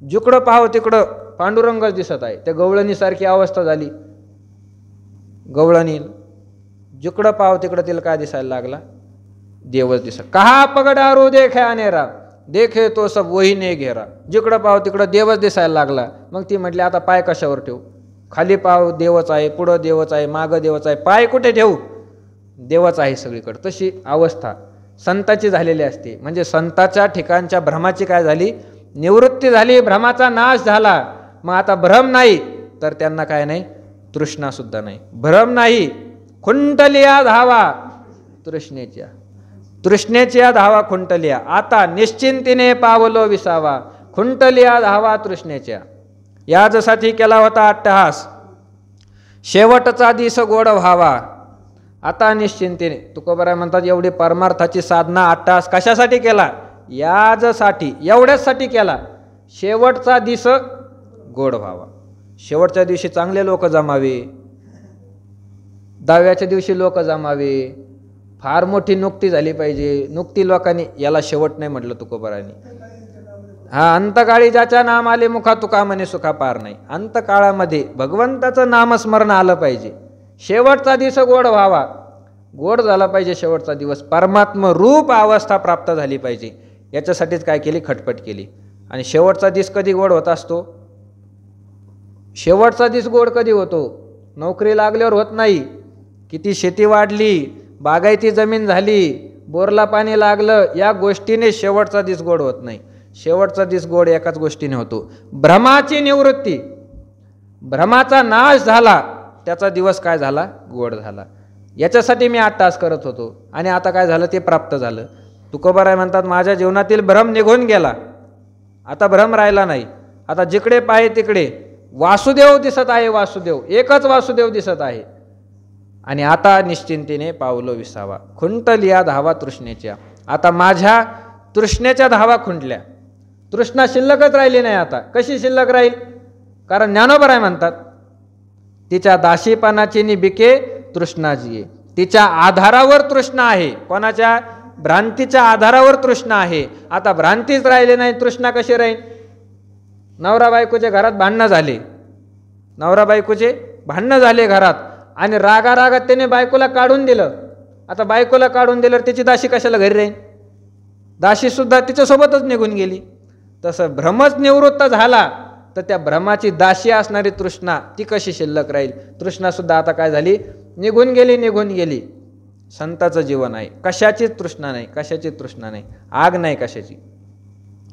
जिकडं पाहो तिकडं पांडुरंगच दिसत आहे. त्या गवळणीसारखी अवस्था झाली. गवळणी जिकडं पाहो तिकडं तिला काय दिसायला लागला? देवच दिसत. कहा पगडारू देखे अनेरा, देखे तो सब वही ने घेरा. जिकडं पाहो तिकडं देवच दिसायला लागला. मग ती म्हटली आता पाय कशावर ठेवू? खाली पाव देवच आहे, पुढं देवच आहे, मागं देवच आहे, पाय कुठे ठेवू? देवच आहे सगळीकडे. तशी अवस्था संताची झालेली असते. म्हणजे संताच्या ठिकाणच्या भ्रमाची काय झाली? निवृत्ती झाली, भ्रमाचा नाश झाला. मग आता भ्रम नाही तर त्यांना काय नाही? तृष्णा सुद्धा नाही. भ्रम नाही, खुंटलिया धावा तृष्णेच्या, तृष्णेच्या धावा खुंटलिया. आता निश्चिंतीने पावलो विसावा, खुंटलिया धावा तृष्णेच्या. याजसाठी केला होता अट्टहास, शेवटचा दिस गोड व्हावा. आता निश्चिंतीने. तुकोबाराय म्हणतात एवढी परमार्थाची साधना अट्टहास कशासाठी केला? याजसाठी, एवढ्याचसाठी केला. शेवटचा दिस गोड व्हावा. शेवटच्या दिवशी चांगले लोक जमावे, दहाव्याच्या दिवशी लोक जमावे, फार मोठी नुक्ती झाली पाहिजे. नुक्ती लोकांनी, याला शेवट नाही म्हटलं तुकोबारायांनी. हा, अंतकाळी ज्याच्या नाम आले मुखा तुका म्हणे सुखा पार नाही. अंतकाळामध्ये भगवंताचं नामस्मरण आलं पाहिजे. शेवटचा दिवस गोड व्हावा, गोड झाला पाहिजे शेवटचा दिवस. परमात्म रूप अवस्था प्राप्त झाली पाहिजे. याच्यासाठीच काय केली? खटपट केली. आणि शेवटचा दिवस कधी गोड होत असतो? शेवटचा दिवस गोड कधी होतो? नोकरी लागल्यावर होत नाही. किती शेती वाढली, बागायती जमीन झाली, बोरला पाणी लागलं, या गोष्टीने शेवटचा दिवस गोड होत नाही. शेवटचा दिवस गोड एकाच गोष्टीने होतो, भ्रमाची निवृत्ती. भ्रमाचा नाश झाला, त्याचा दिवस काय झाला? गोड झाला. याच्यासाठी मी 8 तास करत होतो आणि आता काय झालं? ते प्राप्त झालं. तुकोबाराय म्हणतात माझ्या जीवनातील भ्रम निघून गेला, आता भ्रम राहिला नाही. आता जिकडे पाहे तिकडे वासुदेव दिसत आहे. वासुदेव, एकच वासुदेव दिसत आहे. आणि आता निश्चिंतीने पावलो विसावा, खुंटलिया धावा तृष्णेच्या. आता माझ्या तृष्णेच्या धावा खुंटल्या. तृष्णा शिल्लकच राहिली नाही. आता कशी शिल्लक राहील? कारण ज्ञानोबराय म्हणतात तिच्या दासीपणाची निबिके तृष्णाजी. तिच्या आधारावर तृष्णा आहे. कोणाच्या? भ्रांतीच्या आधारावर तृष्णा आहे. आता भ्रांतीच राहिली नाही, तृष्णा कशी राहील? नवरा बायकोचे घरात भांडणं झाले, नवरा बायकोचे भांडणं झाले घरात, आणि रागारागात त्याने बायकोला काढून दिलं. आता बायकोला काढून दिल्यावर त्याची दासी कशाला घरी राहील? दासी सुद्धा तिच्यासोबतच निघून गेली. तसं भ्रमच निवृत्त झाला तर त्या भ्रमाची दासी असणारी तृष्णा ती कशी शिल्लक राहील? तृष्णा सुद्धा आता काय झाली? निघून गेली, निघून गेली. संताचं जीवन आहे, कशाचीच तृष्णा नाही, कशाची तृष्णा नाही, आग नाही कशाची.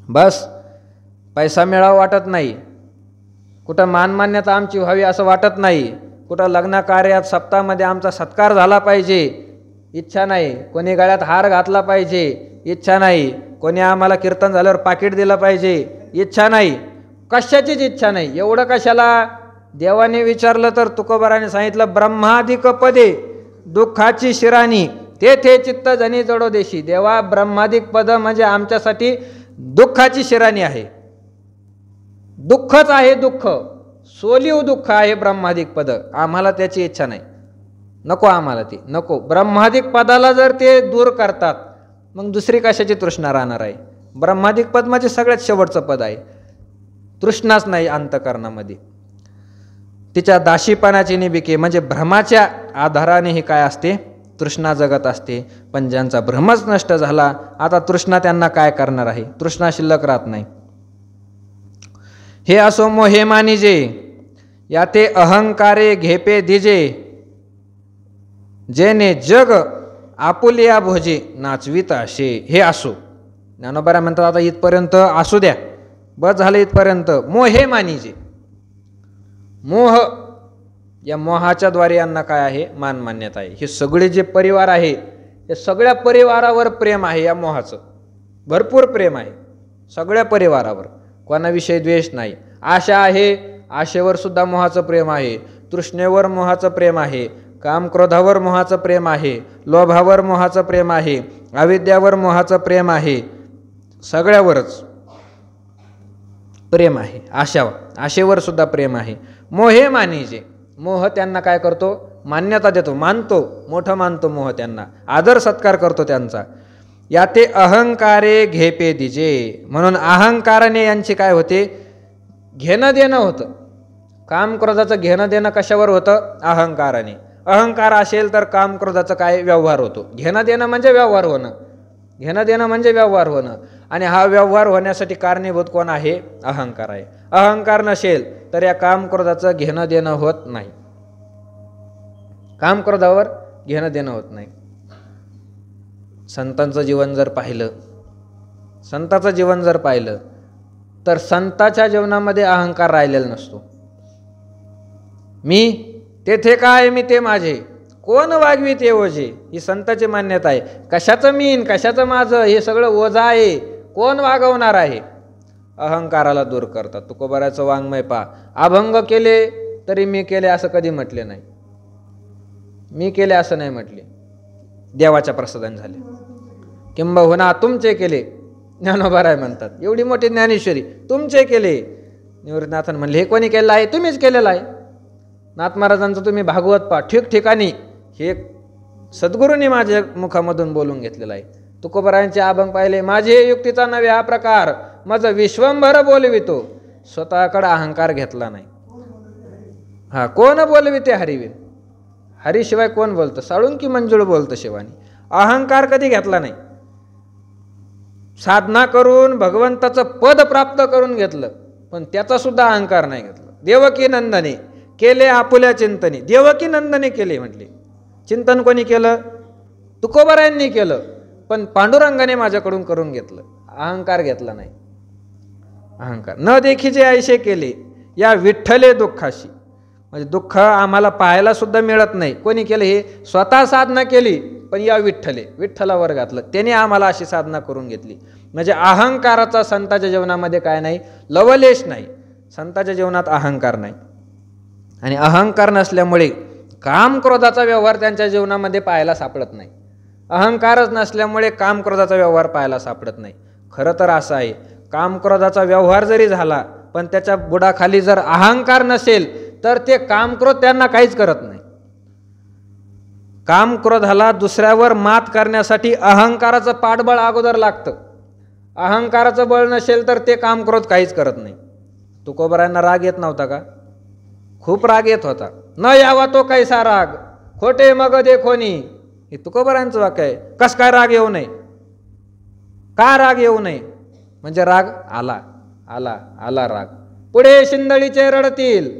बस पैसा मिळावा वाटत नाही, कुठं मानमान्यता आमची व्हावी असं वाटत नाही, कुठं लग्न कार्यात सप्ताहामध्ये आमचा सत्कार झाला पाहिजे इच्छा नाही, कोणी गळ्यात हार घातला पाहिजे इच्छा नाही, कोणी आम्हाला कीर्तन झाल्यावर पाकिट दिलं पाहिजे इच्छा नाही, कशाचीच इच्छा नाही. एवढं कशाला? देवाने विचारलं तर तुकोबाराने सांगितलं ब्रह्मादिक पदे दुःखाची शिराणी तेथे चित्त जनी जडो देशी. देवा, ब्रह्मादिक पद म्हणजे आमच्यासाठी दुःखाची शिराणी आहे. दुःखच आहे, दुःख सोलीव दुःख आहे ब्रह्मादिक पद. आम्हाला त्याची इच्छा नाही, नको आम्हाला ती नको. ब्रह्मादिक पदाला जर ते दूर करतात मग दुसरी कशाची तृष्णा राहणार आहे? ब्रह्मादिक पद म्हणजे सगळ्यात शेवटचं पद आहे, तृष्णाच नाही अंतकरणामध्ये. तिच्या दासीपणाची निबिके म्हणजे भ्रमाच्या आधाराने ही काय असते? तृष्णा जगत असते. पण ज्यांचा भ्रमच नष्ट झाला आता तृष्णा त्यांना काय करणार आहे? तृष्णा शिल्लक राहत नाही. हे असो मोहे मानिजे याते अहंकारे घेपे दिजे, जेने जग आपुलिया भोजे नाचवित असे. हे असो. ज्ञानोबा म्हणतात आता इथपर्यंत असू द्या, बस झालं इथपर्यंत. मोहे मानिजे, मोह, या मोहाच्या द्वारे यांना काय आहे? मान मान्यता आहे. हे सगळे जे परिवार आहे हे सगळ्या परिवारावर प्रेम आहे या मोहाचं, भरपूर प्रेम आहे सगळ्या परिवारावर, कोणाविषयी द्वेष नाही. आशा आहे, आशेवर सुद्धा मोहाचं प्रेम आहे. तृष्णेवर मोहाचं प्रेम आहे. काम क्रोधावर मोहाचं प्रेम आहे. लोभावर मोहाचं प्रेम आहे. अविद्यावर मोहाचं प्रेम आहे. सगळ्यावरच प्रेम आहे. आशेवर सुद्धा प्रेम आहे. मोहे मानीजे, मोह त्यांना काय करतो, मान्यता देतो, मानतो, मोठं मानतो मोह त्यांना, आदर सत्कार करतो त्यांचा. या ते अहंकारे घेपे दिजे, म्हणून अहंकाराने यांची काय होते, घेणं देणं होतं. काम क्रोधाचं घेणं देणं कशावर होतं, अहंकाराने. अहंकार असेल तर काम क्रोधाचं काय, व्यवहार होतो. घेणं देणं म्हणजे व्यवहार होणं, घेणं देणं म्हणजे व्यवहार होणं. आणि हा व्यवहार होण्यासाठी कारणीभूत कोण आहे, अहंकार आहे. अहंकार नसेल तर या काम क्रोधाचं घेणं देणं होत नाही, काम क्रोधावर घेणं देणं होत नाही. संतांचं जीवन जर पाहिलं, संताचं जीवन जर पाहिलं तर संताच्या जीवनामध्ये अहंकार राहिलेला नसतो. मी तेथे काय, मी ते माझे, कोण वागवी ते ओझे, ही संताची मान्यता आहे. कशाचं मीन, कशाचं माझं, हे सगळं ओझा आहे, कोण वागवणार आहे. अहंकाराला दूर करतात. तुकोबाराचं वाङ्मय पहा, अभंग केले तरी मी केले असं कधी म्हटले नाही, मी केले असं नाही म्हटले. देवाच्या प्रसादाने झाले, किंबहुना तुमचे केले. ज्ञानोबाराय म्हणतात, एवढी मोठी ज्ञानेश्वरी, तुमचे केले. निवृत्तीनाथन म्हणले, हे कोणी केलेलं आहे, तुम्हीच केलेलं आहे. नाथ महाराजांचं तुम्ही भागवत पहा, ठिकठिकाणी हे सद्गुरूंनी माझ्या मुखामधून बोलून घेतलेलं आहे. तुकोबारायांचे अभंग पाहिले, माझे युक्तीचा नव्हे हा प्रकार, माझं विश्वंभर बोलवितो, स्वतःकडे अहंकार घेतला नाही. हा, कोण बोलविते हरिविन, हरीशिवाय कोण बोलतं, साळुंकी मंजुळ बोलतं शिवानी. अहंकार कधी घेतला नाही. साधना करून भगवंताचं पद प्राप्त करून घेतलं, पण त्याचा सुद्धा अहंकार नाही घेतला. देवकी नंदने केले आपुल्या चिंतने, देवकी नंदने केले म्हटले. चिंतन कोणी केलं, तुकोबारायांनी केलं, पण पांडुरंगाने माझ्याकडून करून घेतलं, अहंकार घेतला नाही. अहंकार न देखीचे ऐसे केले, या विठ्ठले दुःखाशी, म्हणजे दुःख आम्हाला पाहायला सुद्धा मिळत नाही. कोणी केलं, हे स्वतः साधना केली, पण या विठ्ठलावर घातलं, त्याने आम्हाला अशी साधना करून घेतली. म्हणजे अहंकाराचा संताच्या जीवनामध्ये काय नाही, लवलेश नाही. संताच्या जीवनात अहंकार नाही. आणि अहंकार नसल्यामुळे काम क्रोधाचा व्यवहार त्यांच्या जीवनामध्ये पाहायला सापडत नाही. अहंकारच नसल्यामुळे काम क्रोधाचा व्यवहार पाहायला सापडत नाही. खरं तर असं आहे, काम क्रोधाचा व्यवहार जरी झाला, पण त्याच्या बुडाखाली जर अहंकार नसेल तर ते काम क्रोध त्यांना काहीच करत नाही. काम क्रोधाला दुसऱ्यावर मात करण्यासाठी अहंकाराचं पाठबळ अगोदर लागतं. अहंकाराचं बळ नसेल तर ते काम क्रोध काहीच करत नाही. तुकोबारायांना राग येत नव्हता का, खूप राग येत होता. न यावा तो कैसा राग, खोटे मग देखोनी, हे तुकोबारायांचं वाक्य आहे. कस काय राग येऊ नये, का राग येऊ नये, म्हणजे राग आला आला आला राग, पुढे शिंदळीचे रडतील.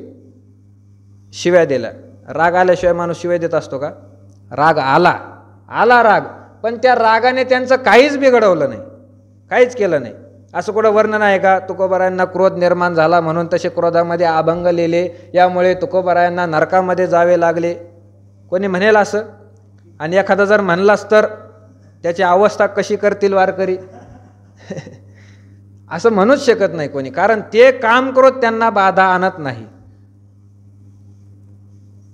शिव्या दिल्या, राग आल्याशिवाय माणूस शिव्या देत असतो का. राग आला आला राग, पण त्या रागाने त्यांचं काहीच बिघडवलं नाही, काहीच केलं नाही. असं कुठं वर्णन आहे का, तुकोबारायांना क्रोध निर्माण झाला म्हणून तसे क्रोधामध्ये अभंग लिहिले, यामुळे तुकोबारायांना नरकामध्ये जावे लागले, कोणी म्हणेल असं. आणि एखादा जर म्हणलास तर त्याची अवस्था कशी करतील वारकरी असं म्हणूच शकत नाही कोणी, कारण ते काम क्रोध त्यांना बाधा आणत नाही.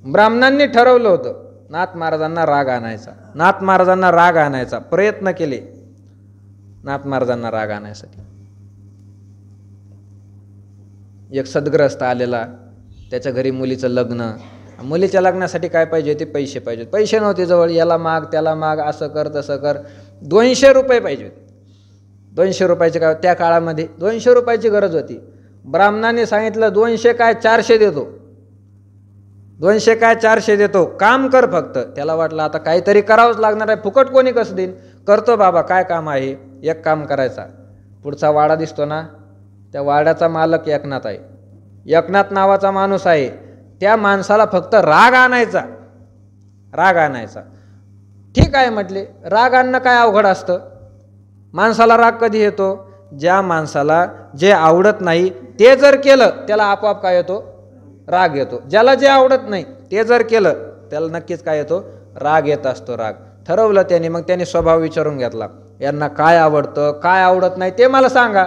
ब्राह्मणांनी ठरवलं होतं नाथ महाराजांना राग आणायचा, नाथ महाराजांना राग आणायचा प्रयत्न केले, नाथ महाराजांना राग आणण्यासाठी. एक सद्ग्रस्त आलेला, त्याच्या घरी मुलीचं लग्न, मुलीच्या लग्नासाठी काय पाहिजे ते पैसे पाहिजे, पैसे नव्हते जवळ, याला माग त्याला माग, असं कर तसं कर. 200 रुपये पाहिजे होते. 200 रुपयाचे काय, त्या काळामध्ये 200 रुपयाची गरज होती. ब्राह्मणाने सांगितलं 200 काय 400 देतो, 200 काय 400 देतो, काम कर फक्त. त्याला वाटलं आता काहीतरी करावंच लागणार आहे, फुकट कोणी कसं देईन, करतो बाबा काय काम आहे. एक काम करायचा, पुढचा वाडा दिसतो ना, त्या वाड्याचा मालक एकनाथ आहे, एकनाथ नावाचा माणूस आहे, त्या माणसाला फक्त राग आणायचा, राग आणायचा. ठीक आहे म्हटले, राग आणणं काय अवघड असतं. माणसाला राग कधी येतो, ज्या माणसाला जे आवडत नाही ते जर केलं त्याला आपोआप काय येतो, राग येतो. ज्याला जे आवडत नाही ते जर केलं त्याला नक्कीच काय येतो, राग येत असतो. राग ठरवलं त्यांनी. मग त्यांनी स्वभाव विचारून घेतला, यांना काय आवडतं काय आवडत नाही ते मला सांगा.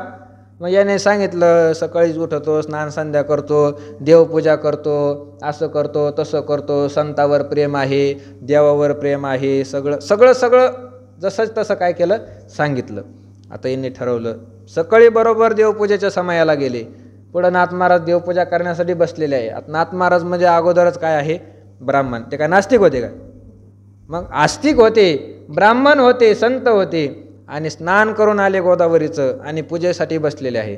मग याने सांगितलं, सकाळीच उठतो, स्नान संध्या करतो, देवपूजा करतो, असं करतो तसं करतो, संतावर प्रेम आहे, देवावर प्रेम आहे, सगळं सगळं सगळं जसंच तसं काय केलं सांगितलं. आता यांनी ठरवलं, सकाळी बरोबर देवपूजेच्या समयाला गेले. पुढं नाथ महाराज देवपूजा करण्यासाठी बसलेले आहे. आता नाथ महाराज म्हणजे अगोदरच काय आहे, ब्राह्मण. ते काय नास्तिक होते का? मग आस्तिक होते, ब्राह्मण होते, संत होते, आणि स्नान करून आले गोदावरीचं आणि पूजेसाठी बसलेले आहे.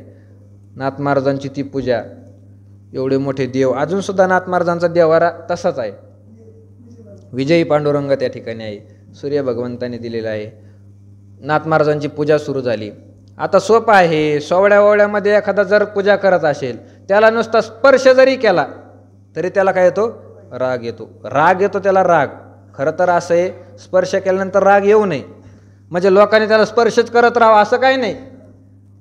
नाथ महाराजांची ती पूजा, एवढे मोठे देव. अजूनसुद्धा नाथ महाराजांचा देवारा तसाच आहे. विजयी पांडुरंग त्या ठिकाणी आहे, सूर्य भगवंताने दिलेला आहे. नाथ महाराजांची पूजा सुरू झाली. आता सोपं आहे, सोवळ्यामध्ये एखादा जर पूजा करत असेल, त्याला नुसता स्पर्श जरी केला तरी त्याला काय येतो, राग येतो. राग येतो त्याला, राग. खरं तर असं आहे, स्पर्श केल्यानंतर राग येऊ नये, म्हणजे लोकांनी त्याला स्पर्शच करत राहावं असं काही नाही.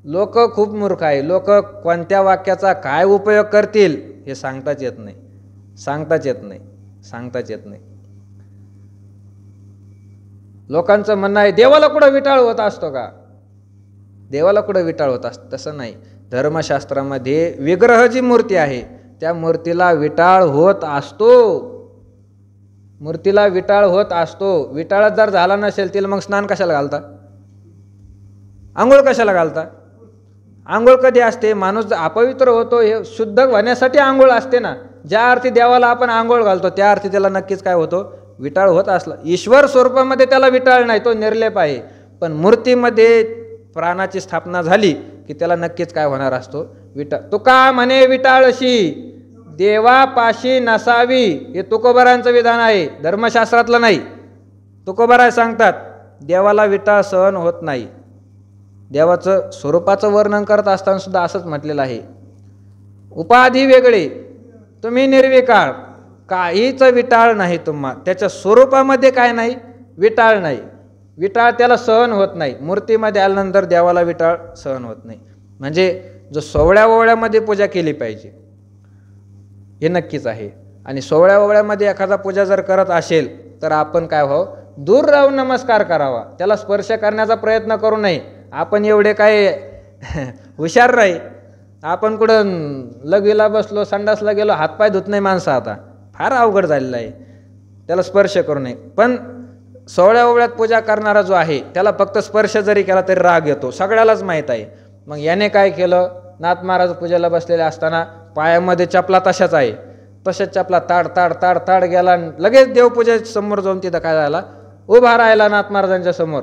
लोक खूप मूर्ख आहे. लोक कोणत्या वाक्याचा काय उपयोग करतील हे सांगताच येत नाही, सांगताच येत नाही, सांगताच येत नाही. लोकांचं म्हणणं आहे, देवाला कुठं विटाळ होत असतो का? देवाला कुठं विटाळ होत असतं? तसं नाही. धर्मशास्त्रामध्ये विग्रह जी मूर्ती आहे त्या मूर्तीला विटाळ होत असतो, मूर्तीला विटाळ होत असतो. विटाळच जर झाला नसेल तिला मग स्नान कशाला घालता, आंघोळ कशाला घालता? आंघोळ कधी असते? माणूस अपवित्र होतो हे शुद्ध होण्यासाठी आंघोळ असते ना. ज्या अर्थी देवाला आपण आंघोळ घालतो त्या अर्थी त्याला नक्कीच काय होतो, विटाळ होत असला. ईश्वर स्वरूपामध्ये त्याला विटाळ नाही, तो निर्लेप आहे. पण मूर्तीमध्ये प्राणाची स्थापना झाली की त्याला नक्कीच काय होणार असतो, विटाळ. तुका म्हणे विटाळशी देवापाशी नसावी, हे तुकोबारांचं विधान आहे, धर्मशास्त्रातलं नाही. तुकोबाराय सांगतात देवाला विटाळ सहन होत नाही. देवाचं स्वरूपाचं वर्णन करत असताना सुद्धा असंच म्हटलेलं आहे, उपाधी वेगळे, तुम्ही निर्विकार, काहीच विटाळ नाही तुम्हा. त्याच्या स्वरूपामध्ये काय नाही, विटाळ नाही. विटाळ त्याला सहन होत नाही. मूर्तीमध्ये आल्यानंतर देवाला विटाळ सहन होत नाही. म्हणजे जो सोवळ्या ओवळ्यामध्ये पूजा केली पाहिजे हे नक्कीच आहे. आणि सोवळ्या ओवळ्यामध्ये एखादा पूजा जर करत असेल तर आपण काय व्हावं, दूर राहून नमस्कार करावा, त्याला स्पर्श करण्याचा प्रयत्न करू नये. आपण एवढे काय हुशार राही, आपण कुठं लगवीला बसलो, संडासला गेलो, हातपाय धुत नाही माणसं, आता फार अवघड झालेलं आहे. त्याला स्पर्श करू नये. पण सोवळ्या ओवळ्यात पूजा करणारा जो आहे त्याला फक्त स्पर्श जरी केला तरी राग येतो, सगळ्यालाच माहीत आहे. मग याने काय केलं, नाथ महाराज पूजेला बसलेले असताना पायामध्ये चपला तशाच आहे, तशाच चपला ताड ताड ताड ताड गेला, लगेच देवपूजे समोर जाऊन तिथं काय झाला, उभा राहिला नाथ महाराजांच्या समोर,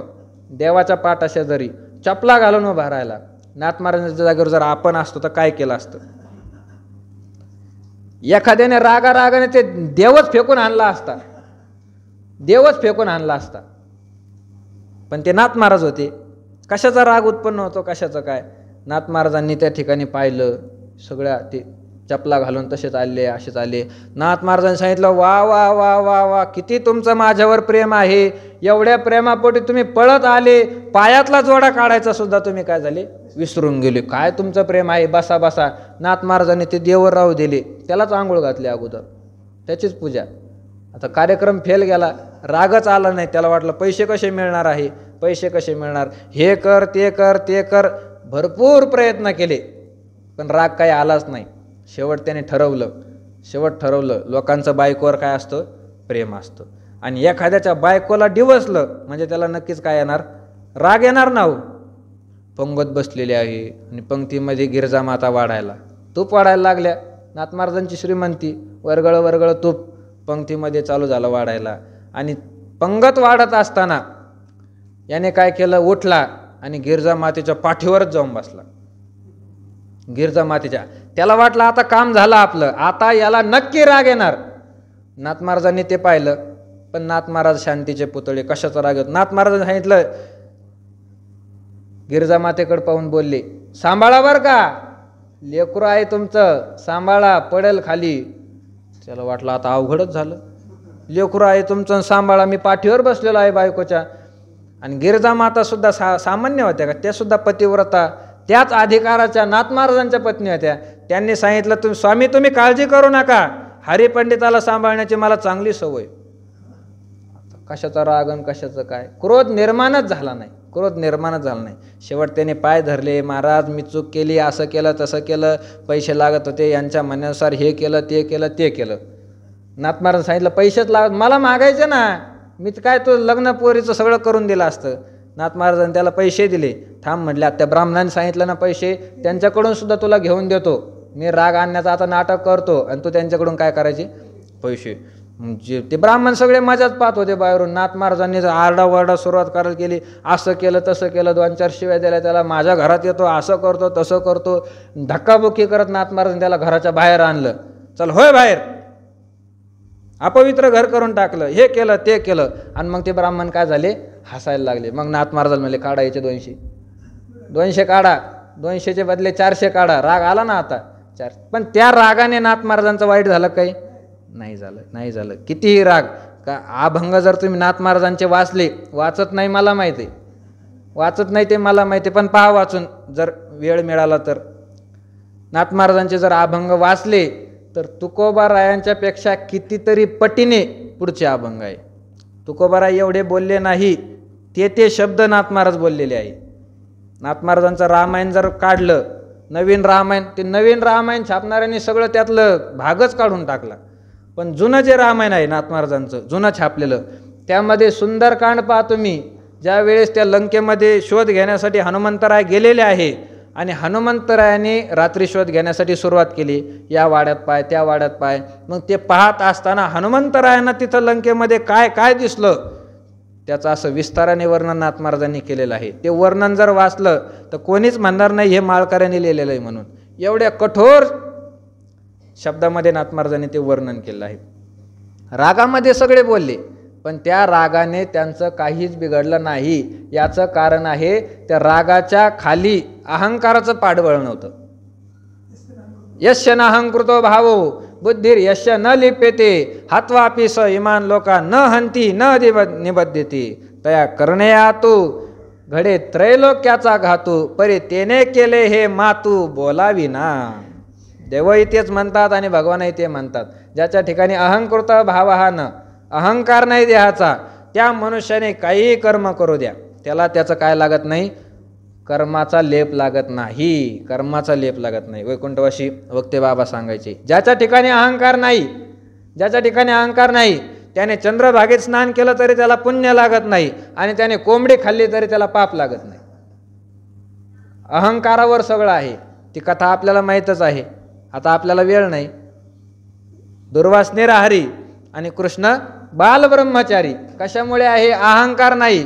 देवाच्या पाठाशा जरी चपला घालून उभा राहिला. नाथ महाराजांच्या जागेवर जर आपण असतो तर काय केलं असतं? एखाद्याने रागाने ते देवच फेकून आणला असता, देवच फेकून आणला असता. पण ते नाथ महाराज होते, कशाचा राग उत्पन्न होतो, कशाचं काय. नाथ महाराजांनी त्या ठिकाणी पाहिलं, सगळ्या ते चपला घालून तसेच आले, असेच आले. नाथ महाराजांनी सांगितलं, वा वा वा वा वा, किती तुमचं माझ्यावर प्रेम आहे, एवढ्या प्रेमापोटी तुम्ही पळत आले, पायातला जोडा काढायचा सुद्धा तुम्ही काय झाले, विसरून गेले. काय तुमचं प्रेम आहे, बसा बसा. नाथ महाराजांनी ते देवर राहू दिले, त्यालाच आंघोळ घातली अगोदर, त्याचीच पूजा. आता कार्यक्रम फेल गेला, रागच आला नाही. त्याला वाटलं पैसे कसे मिळणार आहे, पैसे कसे मिळणार, हे कर ते कर ते कर, भरपूर प्रयत्न केले पण राग काही आलाच नाही. शेवट त्याने ठरवलं, लोकांचं बायकोवर काय असतं, प्रेम असतं. आणि एखाद्याच्या बायकोला डिवसलं म्हणजे त्याला नक्कीच काय येणार, राग येणार ना. पंगत बसलेली आहे आणि पंक्तीमध्ये गिरजा माता वाढायला, तूप वाढायला लागल्या. नाथ महाराजांची श्रीमंती, वरगळ तूप पंक्तीमध्ये चालू झालं वाढायला. आणि पंगत वाढत असताना याने काय केलं, उठला आणि गिरजा मातेच्या पाठीवरच जाऊन बसला. गिरजा मातेच्या, त्याला वाटलं आता काम झालं आपलं, आता याला नक्की राग येणार. नाथ महाराजांनी ते पाहिलं, पण नाथ महाराज शांतीचे पुतळे, कशाचा राग येतो. नाथ महाराजांनी सांगितलं, गिरजा मातेकडे पाहून बोलले, सांभाळा बर का, लेकरू आहे तुमचं, सांभाळा, पडेल खाली. त्याला वाटलं आता अवघडच झालं, लेकरू आहे तुमचं, सांभाळा, मी पाठीवर बसलेलो आहे बायकोच्या. आणि गिरजा माता सुद्धा सामान्य होत्या का, त्या सुद्धा पतिव्रता, त्याच अधिकाराच्या नाथ महाराजांच्या पत्नी होत्या. त्यांनी सांगितलं, स्वामी तुम्ही काळजी करू नका, हरिपंडिताला सांभाळण्याची मला चांगली सवय. कशाचा राग आणि कशाचं काय, क्रोध निर्माणच झाला नाही, क्रोध निर्माणच झाला नाही. शेवट त्याने पाय धरले, महाराज मी चूक केली, असं केलं तसं केलं, पैसे लागत होते, यांच्या म्हणण्यानुसार हे केलं ते केलं ते केलं. नाथ महाराज सांगितलं पैसेच लागत, मला मागायचे ना, मी काय तो लग्न पोरीचं सगळं करून दिलं असतं. नाथ महाराजांनी त्याला पैसे दिले. थांब म्हटले, त्या ब्राह्मणाने सांगितलं ना पैसे, त्यांच्याकडून सुद्धा तुला घेऊन देतो. मी राग आणण्याचं आता नाटक करतो आणि तू त्यांच्याकडून काय करायचे, पैसे. म्हणजे ते ब्राह्मण सगळे मजाच पाहत होते बाहेरून. नाथ महाराजांनी आरडाओरडा सुरुवात करायला केली, असं केलं तसं केलं, 2-4 शिव्या दिल्या त्याला, माझ्या घरात येतो, असं करतो तसं करतो. धक्काबुक्की करत नाथ महाराजांनी त्याला घराच्या बाहेर आणलं. चल होय बाहेर, अपवित्र घर करून टाकलं, हे केलं ते केलं. आणि मग ते ब्राह्मण काय झाले, हसायला लागले. मग नाथ महाराज म्हणले काढा याचे 200 काढा, 200चे बदले 400 काढा. राग आला ना आता 4. पण त्या रागाने नाथ महाराजांचं वाईट झालं काही नाही झालं. कितीही राग का अभंग जर तुम्ही नाथ महाराजांचे वाचले, वाचत नाही मला माहिती आहे, वाचत नाही ते मला माहिती आहे, पण पहा वाचून जर वेळ मिळाला तर. नाथ महाराजांचे जर अभंग वाचले तर तुकोबारायांच्या पेक्षा कितीतरी पटीने पुढचे अभंग आहे. तुकोबाराय एवढे बोलले नाही, ते शब्द नाथ महाराज बोललेले आहे. नाथ महाराजांचं रामायण जर काढलं, नवीन रामायण, ते नवीन रामायण छापणाऱ्यांनी सगळं त्यातलं भागच काढून टाकला. पण जुनं जे रामायण आहे नाथ महाराजांचं जुनं छापलेलं, त्यामध्ये सुंदरकांड पहा तुम्ही. ज्या वेळेस त्या लंकेमध्ये शोध घेण्यासाठी हनुमंतराय गेलेले आहे आणि हनुमंतरायाने रात्री शोध घेण्यासाठी सुरुवात केली, या वाड्यात पाय त्या वाड्यात पाय. मग ते पाहत असताना हनुमंतरायांना तिथं लंकेमध्ये काय काय दिसलं, त्याचं असं विस्ताराने वर्णन नाथ महाराजांनी केलेलं आहे. ते वर्णन जर वाचलं तर कोणीच म्हणणार नाही हे माळकऱ्यांनी लिहिलेलं आहे म्हणून. एवढ्या कठोर शब्दामध्ये नाथ महाराजांनी ते वर्णन केलं आहे. रागामध्ये सगळे बोलले, पण त्या रागाने त्यांचं काहीच बिघडलं नाही. याचं कारण आहे त्या रागाच्या खाली अहंकाराचं पाठबळ नव्हतं. यस्य नाहंकृतो भावो बुद्धिर यस्य न लिप्यते हत्वापि स इमान लोका न हंती न निबद्धते तया करण्याया तू घडे त्रैलोक्याचा घातू परी तेने केले हे मातू बोलावी ना. देवही तेच म्हणतात आणि भगवानही ते म्हणतात. ज्याच्या ठिकाणी अहंकृत भाव हा न, अहंकार नाही देहाचा, त्या मनुष्याने काहीही कर्म करू द्या, त्याला त्याचं काय लागत नाही, कर्माचा लेप लागत नाही, कर्माचा लेप लागत नाही. वैकुंठवासी वक्ते बाबा सांगायचे, ज्याच्या ठिकाणी अहंकार नाही, ज्याच्या ठिकाणी अहंकार नाही, त्याने चंद्रभागेत स्नान केलं तरी त्याला पुण्य लागत नाही आणि त्याने कोंबडी खाल्ली तरी त्याला पाप लागत नाही. अहंकारावर सगळं आहे. ती कथा आपल्याला माहीतच आहे. आता आपल्याला वेळ नाही. दुर्वास निराहारी आणि कृष्ण बालब्रह्मचारी. कशामुळे आहे, अहंकार नाही.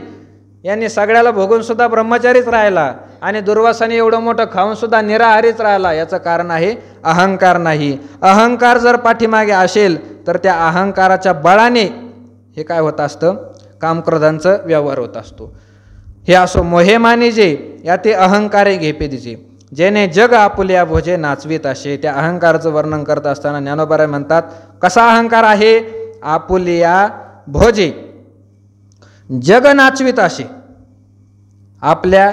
यांनी सगळ्याला भोगून सुद्धा ब्रह्मचारीच राहिला आणि दुर्वासाने एवढं मोठं खाऊन सुद्धा निराहारीच राहिला. याचं कारण आहे अहंकार नाही. अहंकार जर पाठीमागे असेल तर त्या अहंकाराच्या बळाने हे काय होत असतं, कामक्रोधांचं व्यवहार होत असतो. हे असो मोहेमाने जे या ते अहंकारे घेपे दिसे जेने जग आपुल्या भोजे नाचवीत असे. त्या अहंकाराचं वर्णन करत असताना ज्ञानोबा म्हणतात, कसा अहंकार आहे, आपुलिया भोजे जग नाचवीत असे. आपल्या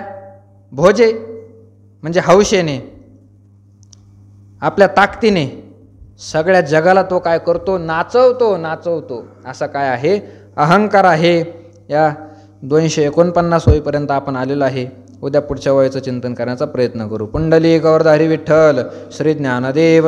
भोजे म्हणजे हौशेने, आपल्या ताकदीने सगळ्या जगाला तो काय करतो, नाचवतो. असा काय आहे, अहंकार आहे. या 249 होईपर्यंत आपण आलेलो आहे. उद्या पुढच्या वयाचं चिंतन करण्याचा प्रयत्न करू. पुंडलिक गौरधारी विठ्ठल श्री ज्ञानदेव